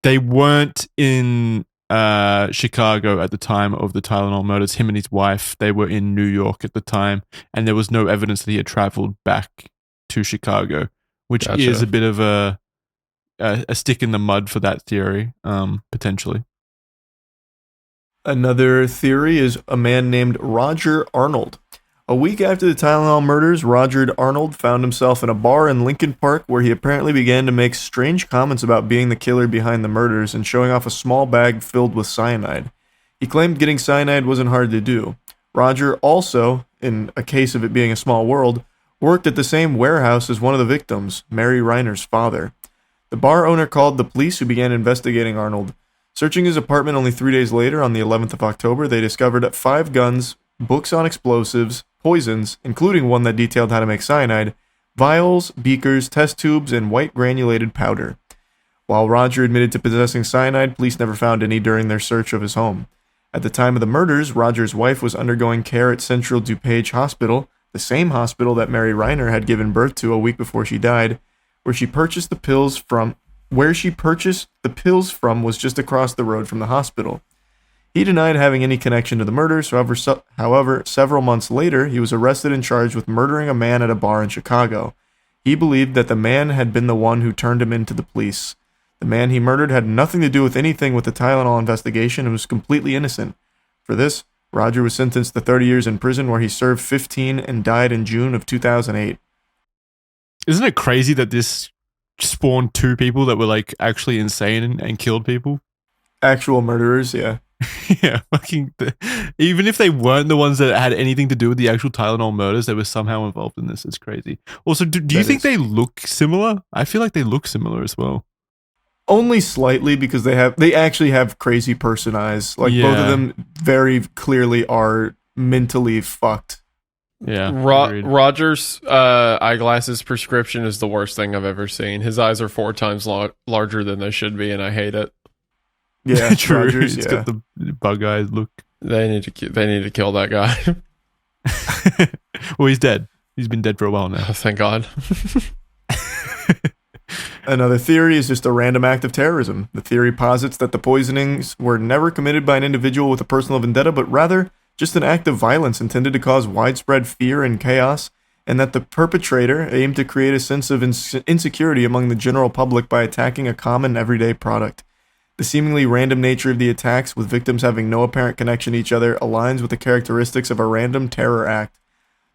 they weren't in Chicago at the time of the Tylenol murders. Him and his wife, they were in New York at the time, and there was no evidence that he had traveled back to Chicago, which is a bit of a stick in the mud for that theory, potentially. Another theory is a man named Roger Arnold. A week after the Tylenol murders, Roger Arnold found himself in a bar in Lincoln Park where he apparently began to make strange comments about being the killer behind the murders and showing off a small bag filled with cyanide. He claimed getting cyanide wasn't hard to do. Roger also, in a case of it being a small world, worked at the same warehouse as one of the victims, Mary Reiner's father. The bar owner called the police, who began investigating Arnold. Searching his apartment only 3 days later, on the 11th of October, they discovered 5 guns, books on explosives, poisons, including one that detailed how to make cyanide, vials, beakers, test tubes, and white granulated powder. While Roger admitted to possessing cyanide, police never found any during their search of his home. At the time of the murders, Roger's wife was undergoing care at Central DuPage Hospital, the same hospital that Mary Reiner had given birth to a week before she died, where she purchased the pills from was just across the road from the hospital. He denied having any connection to the murders. However, several months later, he was arrested and charged with murdering a man at a bar in Chicago. He believed that the man had been the one who turned him in to the police. The man he murdered had nothing to do with anything with the Tylenol investigation and was completely innocent. For this, Roger was sentenced to 30 years in prison, where he served 15 and died in June of 2008. Isn't it crazy that this spawned 2 people that were like actually insane and killed people? Actual murderers, yeah. Yeah, even if they weren't the ones that had anything to do with the actual Tylenol murders, they were somehow involved in this. It's crazy. Also, do you think they look similar? I feel like they look similar as well. Only slightly, because they actually have crazy person eyes. Like, both of them very clearly are mentally fucked. Yeah. Roger's eyeglasses prescription is the worst thing I've ever seen. His eyes are 4 times larger than they should be, and I hate it. Yeah, true. Rogers, It's got the bug eyes look. They need to kill that guy. Well, he's dead. He's been dead for a while now. Oh, thank God. Another theory is just a random act of terrorism. The theory posits that the poisonings were never committed by an individual with a personal vendetta, but rather just an act of violence intended to cause widespread fear and chaos, and that the perpetrator aimed to create a sense of insecurity among the general public by attacking a common everyday product. The seemingly random nature of the attacks, with victims having no apparent connection to each other, aligns with the characteristics of a random terror act.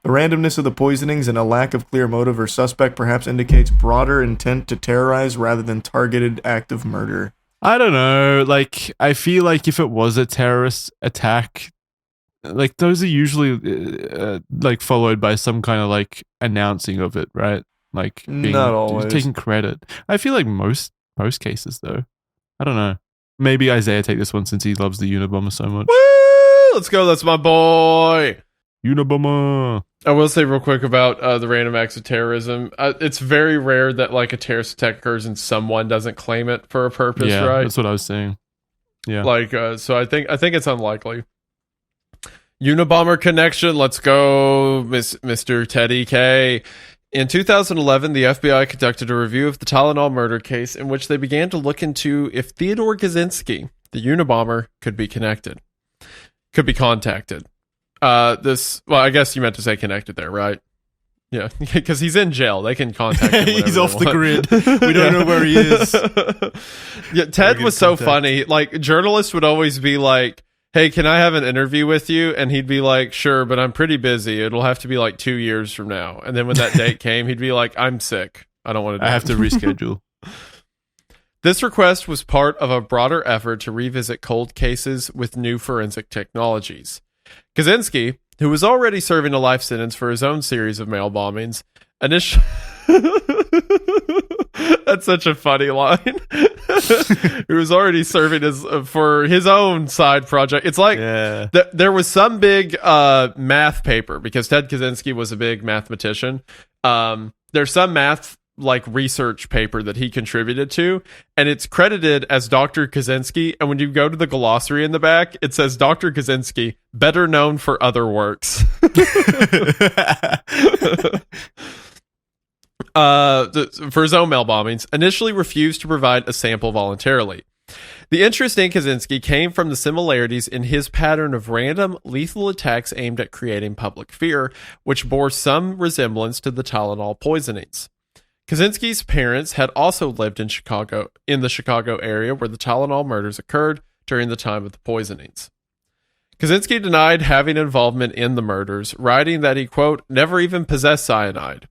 The randomness of the poisonings and a lack of clear motive or suspect perhaps indicates broader intent to terrorize rather than targeted act of murder. I don't know. Like, I feel like if it was a terrorist attack, like those are usually like followed by some kind of like announcing of it, right? Like not always taking credit. I feel like most cases though. I don't know. Maybe Isaiah take this one since he loves the Unabomber so much. Woo! Let's go. That's my boy. Unabomber. I will say real quick about the random acts of terrorism. It's very rare that like a terrorist attack occurs and someone doesn't claim it for a purpose, right? That's what I was saying. Yeah. Like, so I think it's unlikely. Unabomber connection. Let's go, Mr. Teddy K. In 2011, the FBI conducted a review of the Tylenol murder case in which they began to look into if Theodore Kaczynski, the Unabomber, could be contacted. Well, I guess you meant to say connected there, right? Yeah, because he's in jail. They can contact him. He's off the grid. We don't know where he is. Yeah, Ted was so funny. Like, journalists would always be like, hey, can I have an interview with you? And he'd be like, sure, but I'm pretty busy. It'll have to be like 2 years from now. And then when that date came, he'd be like, I'm sick. I don't want to do it. I have to reschedule. This request was part of a broader effort to revisit cold cases with new forensic technologies. Kaczynski, who was already serving a life sentence for his own series of mail bombings, That's such a funny line. He was already serving for his own side project. It's like there was some big math paper, because Ted Kaczynski was a big mathematician. There's some math like research paper that he contributed to, and it's credited as Dr. Kaczynski. And when you go to the glossary in the back, it says Dr. Kaczynski, better known for other works. For his own mail bombings, initially refused to provide a sample voluntarily. The interest in Kaczynski came from the similarities in his pattern of random, lethal attacks aimed at creating public fear, which bore some resemblance to the Tylenol poisonings. Kaczynski's parents had also lived in the Chicago area where the Tylenol murders occurred during the time of the poisonings. Kaczynski denied having involvement in the murders, writing that he, quote, never even possessed cyanide.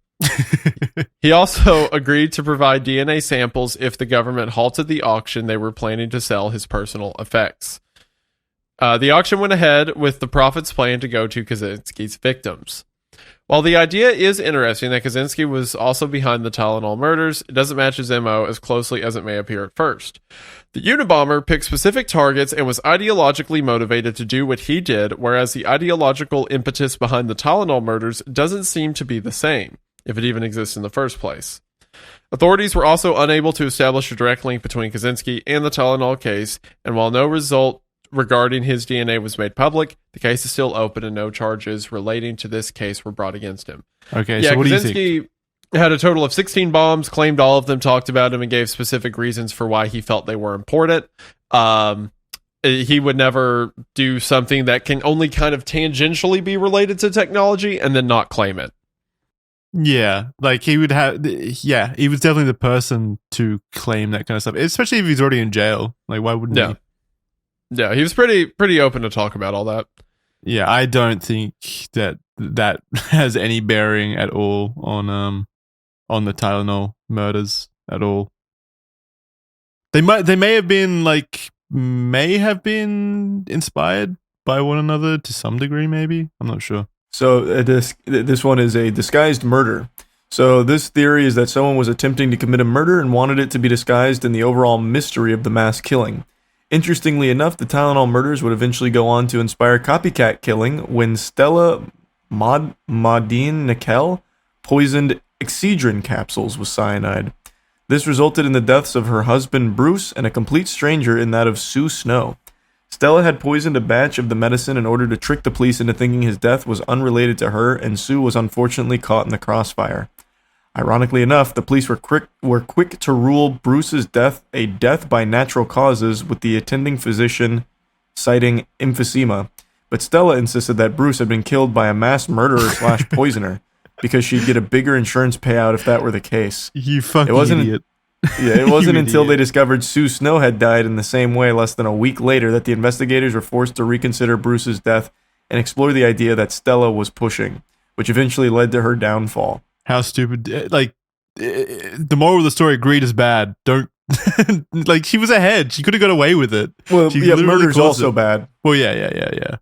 He also agreed to provide DNA samples if the government halted the auction they were planning to sell his personal effects. The auction went ahead with the profits planned to go to Kaczynski's victims. While the idea is interesting that Kaczynski was also behind the Tylenol murders, it doesn't match his MO as closely as it may appear at first. The Unabomber picked specific targets and was ideologically motivated to do what he did, whereas the ideological impetus behind the Tylenol murders doesn't seem to be the same, if it even exists in the first place. Authorities were also unable to establish a direct link between Kaczynski and the Tylenol case, and while no result regarding his DNA was made public, the case is still open and no charges relating to this case were brought against him. Okay, so what do you think? Kaczynski had a total of 16 bombs, claimed all of them talked about him, and gave specific reasons for why he felt they were important. He would never do something that can only kind of tangentially be related to technology and then not claim it. Yeah, like he would have. Yeah, he was definitely the person to claim that kind of stuff, especially if he's already in jail. Like, why wouldn't he? Yeah, he was pretty open to talk about all that. Yeah, I don't think that has any bearing at all on the Tylenol murders at all. They may have been inspired by one another to some degree, maybe. I'm not sure. So this one is a disguised murder. So this theory is that someone was attempting to commit a murder and wanted it to be disguised in the overall mystery of the mass killing. Interestingly enough, the Tylenol murders would eventually go on to inspire copycat killing when Stella Maudine Nickel poisoned Excedrin capsules with cyanide. This resulted in the deaths of her husband Bruce and a complete stranger in that of Sue Snow. Stella had poisoned a batch of the medicine in order to trick the police into thinking his death was unrelated to her, and Sue was unfortunately caught in the crossfire. Ironically enough, the police were quick to rule Bruce's death a death by natural causes, with the attending physician citing emphysema, but Stella insisted that Bruce had been killed by a mass murderer / poisoner because she'd get a bigger insurance payout if that were the case. You fucking idiot. Yeah, it wasn't until they discovered Sue Snow had died in the same way less than a week later that the investigators were forced to reconsider Bruce's death and explore the idea that Stella was pushing, which eventually led to her downfall. How stupid. Like, the moral of the story, greed is bad. Don't, like, she was ahead. She could have got away with it. Well, yeah, murder's also bad. Well, yeah.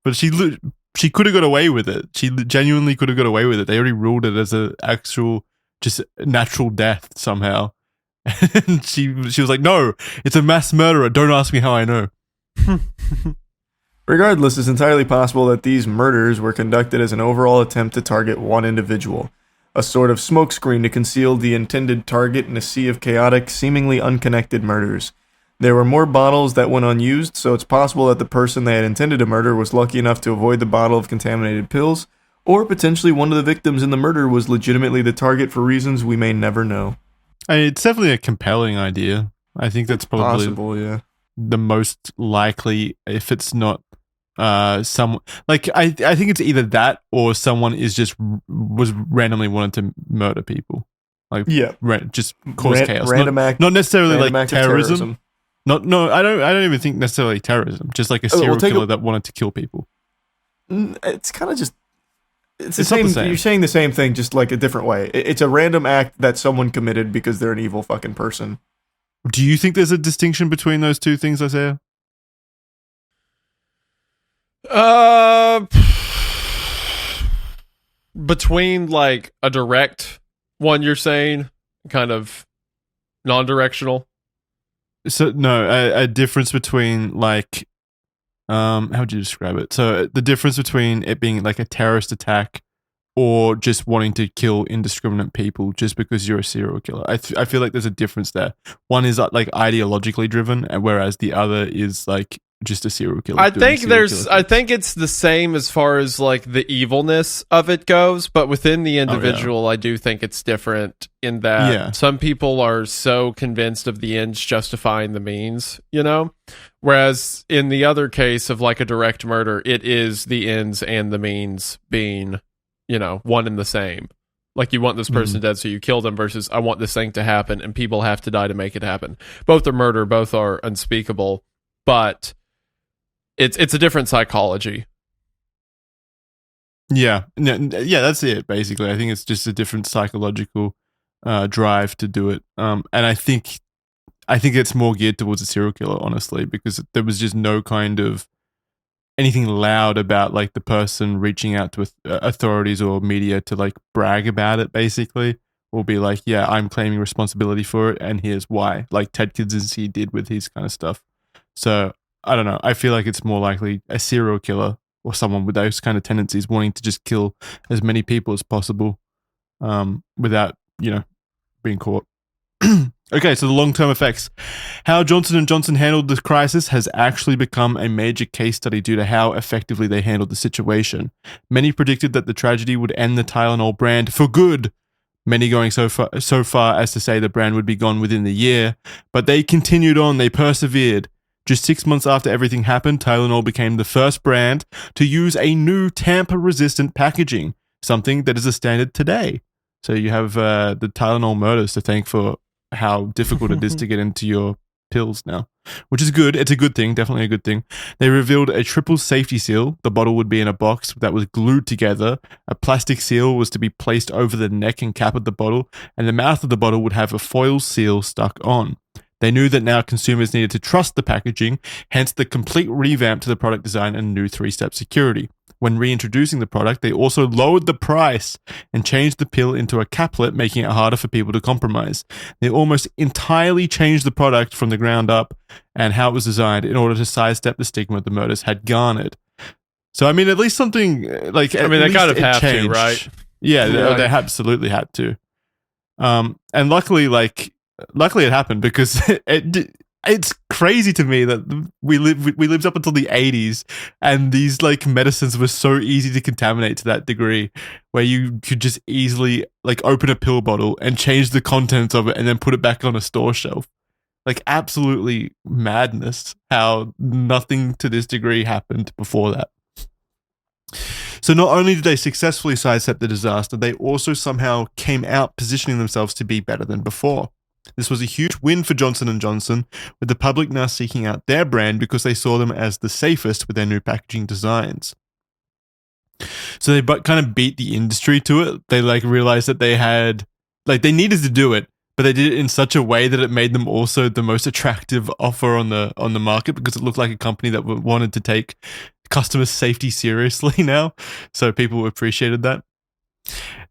But she could have got away with it. She genuinely could have got away with it. They already ruled it as an actual, just natural death somehow. And she was like, no, it's a mass murderer. Don't ask me how I know. Regardless, it's entirely possible that these murders were conducted as an overall attempt to target one individual, a sort of smokescreen to conceal the intended target in a sea of chaotic, seemingly unconnected murders. There were more bottles that went unused, so it's possible that the person they had intended to murder was lucky enough to avoid the bottle of contaminated pills, or potentially one of the victims in the murder was legitimately the target for reasons we may never know. It's definitely a compelling idea. I think that's probably possible, yeah, the most likely, if it's not some, like, I think it's either that or someone was randomly wanted to murder people, like, yeah, just cause chaos, random not necessarily like terrorism. I don't even think necessarily terrorism, just like a serial killer that wanted to kill people. It's kind of just it's the same. You're saying the same thing, just like a different way. It's a random act that someone committed because they're an evil fucking person. Do you think there's a distinction between those two things, Isaiah? Between like a direct one, you're saying, kind of non-directional. So no, a difference between like, how would you describe it? So the difference between it being like a terrorist attack or just wanting to kill indiscriminate people just because you're a serial killer. I feel like there's a difference there. One is like ideologically driven, and whereas the other is like just a serial killer. I think it's the same as far as like the evilness of it goes, but within the individual, I do think it's different in that some people are so convinced of the ends justifying the means, you know? Whereas in the other case of like a direct murder, it is the ends and the means being, you know, one and the same. Like, you want this person dead, so you kill them, versus I want this thing to happen and people have to die to make it happen. Both are murder, both are unspeakable, but it's a different psychology. Yeah, yeah, that's it. Basically, I think it's just a different psychological drive to do it. And I think it's more geared towards a serial killer, honestly, because there was just no kind of anything loud about like the person reaching out to authorities or media to like brag about it, basically, or be like, yeah, I'm claiming responsibility for it, and here's why, like Ted Kaczynski did with his kind of stuff. So I don't know. I feel like it's more likely a serial killer or someone with those kind of tendencies wanting to just kill as many people as possible without, being caught. Okay, so the long-term effects. How Johnson & Johnson handled the crisis has actually become a major case study due to how effectively they handled the situation. Many predicted that the tragedy would end the Tylenol brand for good, many going so far as to say the brand would be gone within the year, but they continued on, they persevered. Just 6 months after everything happened, Tylenol became the first brand to use a new tamper-resistant packaging, something that is a standard today. So you have the Tylenol Murders to thank for how difficult it is to get into your pills now, which is good. It's a good thing, definitely a good thing. They revealed a triple safety seal. The bottle would be in a box that was glued together. A plastic seal was to be placed over the neck and cap of the bottle, and the mouth of the bottle would have a foil seal stuck on. They knew that now consumers needed to trust the packaging, hence the complete revamp to the product design and new 3-step security. When reintroducing the product, they also lowered the price and changed the pill into a caplet, making it harder for people to compromise. They almost entirely changed the product from the ground up and how it was designed in order to sidestep the stigma the murders had garnered. So, I mean, at least something like... I mean, they kind of have to, right? Yeah, they absolutely had to. And luckily it happened because it's crazy to me that we lived up until the 80s and these like medicines were so easy to contaminate to that degree where you could just easily like open a pill bottle and change the contents of it and then put it back on a store shelf. Like absolutely madness how nothing to this degree happened before that. So not only did they successfully sidestep the disaster, they also somehow came out positioning themselves to be better than before. This was a huge win for Johnson & Johnson, with the public now seeking out their brand because they saw them as the safest with their new packaging designs. So they kind of beat the industry to it. They realized that they needed to do it, but they did it in such a way that it made them also the most attractive offer on the market because it looked like a company that wanted to take customer safety seriously now. So people appreciated that.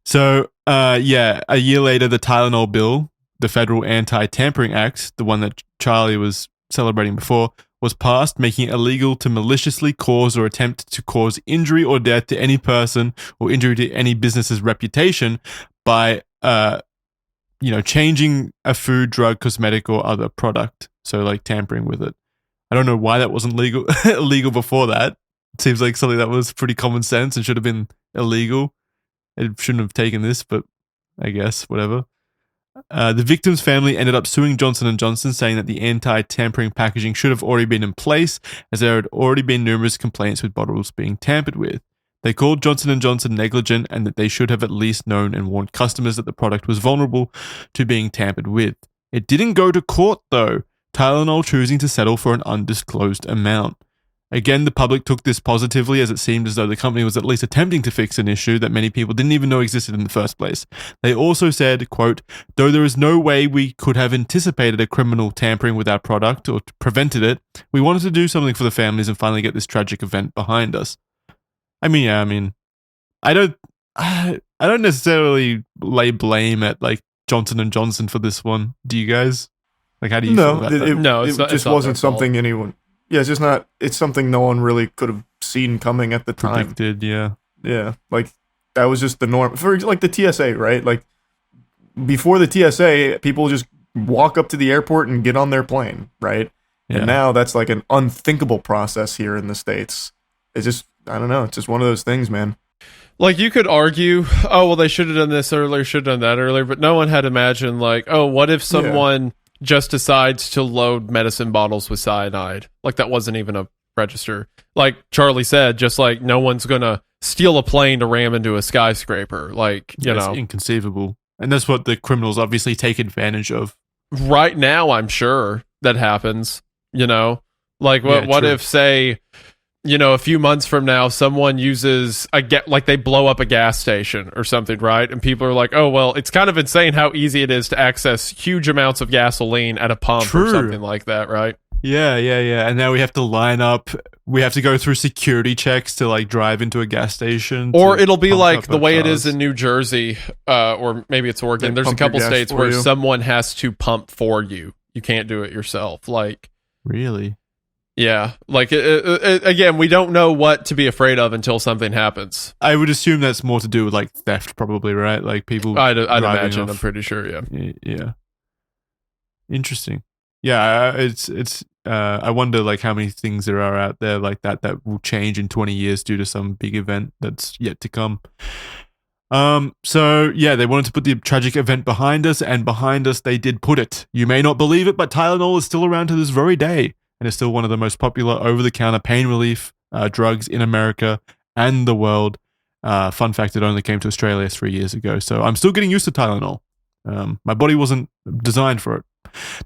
So a year later, the Tylenol bill, the Federal Anti-Tampering Act, the one that Charlie was celebrating before, was passed, making it illegal to maliciously cause or attempt to cause injury or death to any person or injury to any business's reputation by, changing a food, drug, cosmetic, or other product. So like tampering with it. I don't know why that wasn't illegal before that. It seems like something that was pretty common sense and should have been illegal. It shouldn't have taken this, but I guess, whatever. The victim's family ended up suing Johnson & Johnson, saying that the anti-tampering packaging should have already been in place, as there had already been numerous complaints with bottles being tampered with. They called Johnson & Johnson negligent and that they should have at least known and warned customers that the product was vulnerable to being tampered with. It didn't go to court, though, Tylenol choosing to settle for an undisclosed amount. Again, the public took this positively as it seemed as though the company was at least attempting to fix an issue that many people didn't even know existed in the first place. They also said, quote, though there is no way we could have anticipated a criminal tampering with our product or prevented it, we wanted to do something for the families and finally get this tragic event behind us. I don't necessarily lay blame at like Johnson & Johnson for this one. Do you guys? Like, how do you feel about that? It just wasn't something anyone... Yeah, it's just not... It's something no one really could have seen coming at the time. Predicted, yeah. Yeah, like, that was just the norm. For like the TSA, right? Like, before the TSA, people just walk up to the airport and get on their plane, right? Yeah. And now that's like an unthinkable process here in the States. It's just... I don't know. It's just one of those things, man. Like, you could argue, oh, well, they should have done this earlier, should have done that earlier, but no one had imagined, like, oh, what if someone... just decides to load medicine bottles with cyanide. Like, that wasn't even a register. Like Charlie said, just like no one's gonna steal a plane to ram into a skyscraper. Like, you know, inconceivable. And that's what the criminals obviously take advantage of. Right now, I'm sure that happens. You know, like what if, say, a few months from now, someone uses like they blow up a gas station or something, right? And people are like, oh, well, it's kind of insane how easy it is to access huge amounts of gasoline at a pump or something like that, right? Yeah. And now we have to line up. We have to go through security checks to like drive into a gas station. Or it'll be like the way it is in New Jersey, or maybe it's Oregon. There's a couple states where someone has to pump for you. You can't do it yourself. Like, really? Yeah. Like, again, we don't know what to be afraid of until something happens. I would assume that's more to do with like theft, probably, right? Like people. I'd imagine. I'm pretty sure. Yeah. Yeah. Interesting. Yeah. It's. I wonder like how many things there are out there like that will change in 20 years due to some big event that's yet to come. So yeah, they wanted to put the tragic event behind us, and behind us they did put it. You may not believe it, but Tylenol is still around to this very day, and is still one of the most popular over-the-counter pain relief drugs in America and the world. Fun fact, it only came to Australia 3 years ago, so I'm still getting used to Tylenol. My body wasn't designed for it.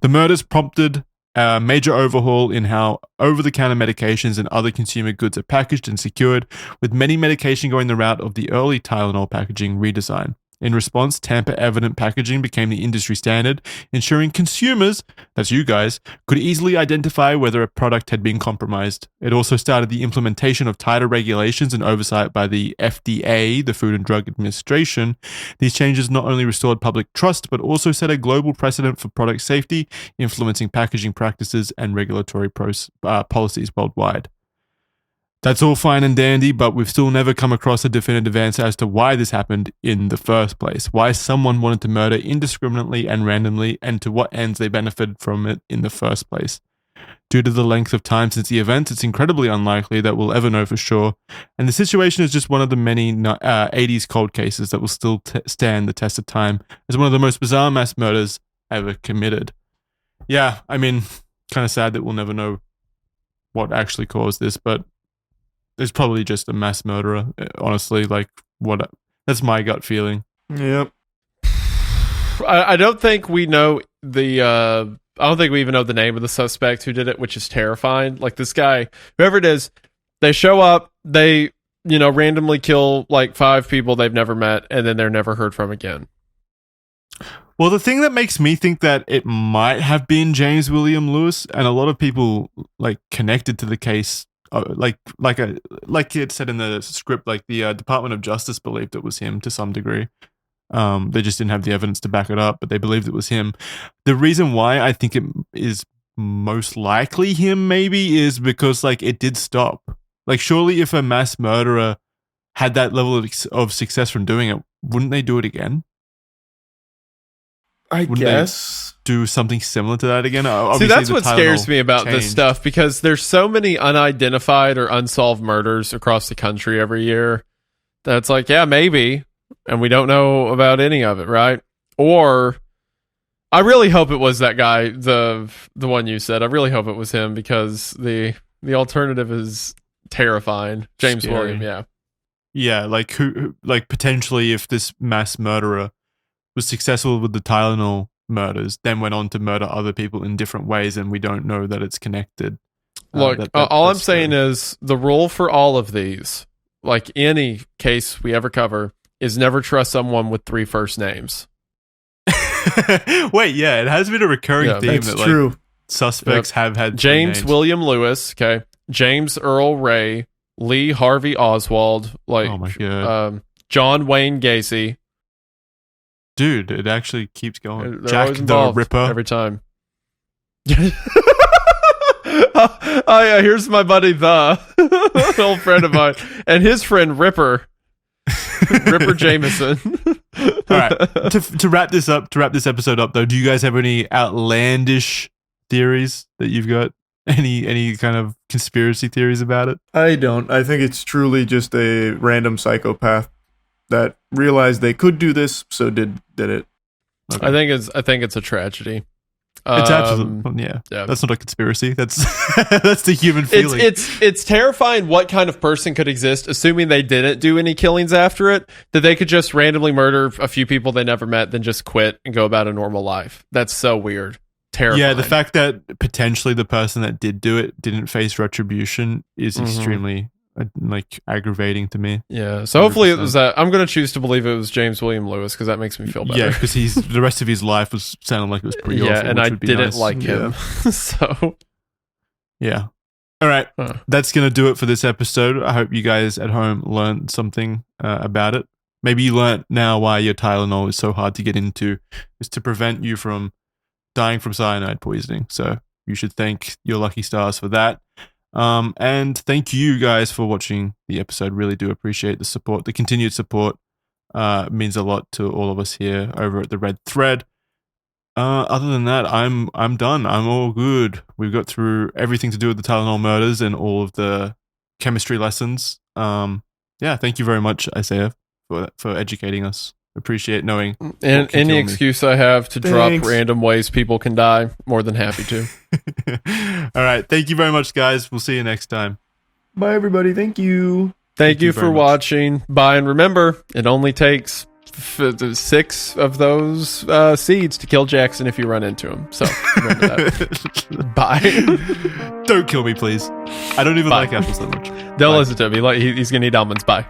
The murders prompted a major overhaul in how over-the-counter medications and other consumer goods are packaged and secured, with many medication going the route of the early Tylenol packaging redesign. In response, tamper-evident packaging became the industry standard, ensuring consumers, that's you guys, could easily identify whether a product had been compromised. It also started the implementation of tighter regulations and oversight by the FDA, the Food and Drug Administration. These changes not only restored public trust, but also set a global precedent for product safety, influencing packaging practices and regulatory policies worldwide. That's all fine and dandy, but we've still never come across a definitive answer as to why this happened in the first place. Why someone wanted to murder indiscriminately and randomly, and to what ends they benefited from it in the first place. Due to the length of time since the event, it's incredibly unlikely that we'll ever know for sure, and the situation is just one of the many 80s cold cases that will still stand the test of time as one of the most bizarre mass murders ever committed. Yeah, I mean, kind of sad that we'll never know what actually caused this, but there's probably just a mass murderer, honestly. Like, that's my gut feeling. Yep. I don't think we know I don't think we even know the name of the suspect who did it, which is terrifying. Like, this guy, whoever it is, they show up, they, randomly kill like 5 people they've never met, and then they're never heard from again. Well, the thing that makes me think that it might have been James William Lewis, and a lot of people like connected to the case, like it said in the script, like the Department of Justice believed it was him to some degree. They just didn't have the evidence to back it up, but they believed it was him. The reason why I think it is most likely him, maybe, is because like it did stop. Like, surely if a mass murderer had that level of success from doing it, wouldn't they do it again? I guess do something similar to that again. See, that's what scares me about this stuff, because there's so many unidentified or unsolved murders across the country every year that's like, yeah, maybe, and we don't know about any of it, right? Or I really hope it was that guy, the one you said. I really hope it was him, because the alternative is terrifying. James William, yeah. Yeah, like who like potentially if this mass murderer was successful with the Tylenol murders, then went on to murder other people in different ways, and we don't know that it's connected. Look, all I'm saying is the rule for all of these, like any case we ever cover, is never trust someone with 3 first names. Wait, yeah, it has been a recurring theme that true. Like suspects have had James William Lewis, okay, James Earl Ray, Lee Harvey Oswald, like oh my God. John Wayne Gacy. Dude, it actually keeps going. They're Jack the Ripper. Every time. Oh yeah, here's my buddy the old friend of mine, and his friend Ripper. Ripper Jameson. All right. To wrap this episode up though, do you guys have any outlandish theories that you've got? Any kind of conspiracy theories about it? I don't. I think it's truly just a random psychopath that realized they could do this, so did it. Okay. I think it's a tragedy. It's absolutely yeah. That's not a conspiracy. That's that's the human feeling. It's terrifying what kind of person could exist, assuming they didn't do any killings after it, that they could just randomly murder a few people they never met, then just quit and go about a normal life. That's so weird. terrifying. Yeah, the fact that potentially the person that did do it didn't face retribution is extremely aggravating to me. Yeah, so hopefully it was that. I'm going to choose to believe it was James William Lewis because that makes me feel better. Yeah, because the rest of his life was sounding like it was pretty awful. Yeah, and I didn't like him. So yeah. All right, that's going to do it for this episode. I hope you guys at home learned something about it. Maybe you learned now why your Tylenol is so hard to get into. It's to prevent you from dying from cyanide poisoning. So you should thank your lucky stars for that. And thank you guys for watching the episode. Really do appreciate the support. The continued support means a lot to all of us here over at the Red Thread. Other than that, I'm done. I'm all good. We've got through everything to do with the Tylenol murders and all of the chemistry lessons. Thank you very much, Isaiah, for educating us. Appreciate knowing. And any excuse I have to drop random ways people can die, more than happy to. All right. Thank you very much, guys. We'll see you next time. Bye, everybody. Thank you. Thank you for watching. Bye. And remember, it only takes 6 of those seeds to kill Jackson if you run into him. So remember that. Bye. Don't kill me, please. I don't even like apples that much. Don't listen to him. He's going to eat almonds. Bye.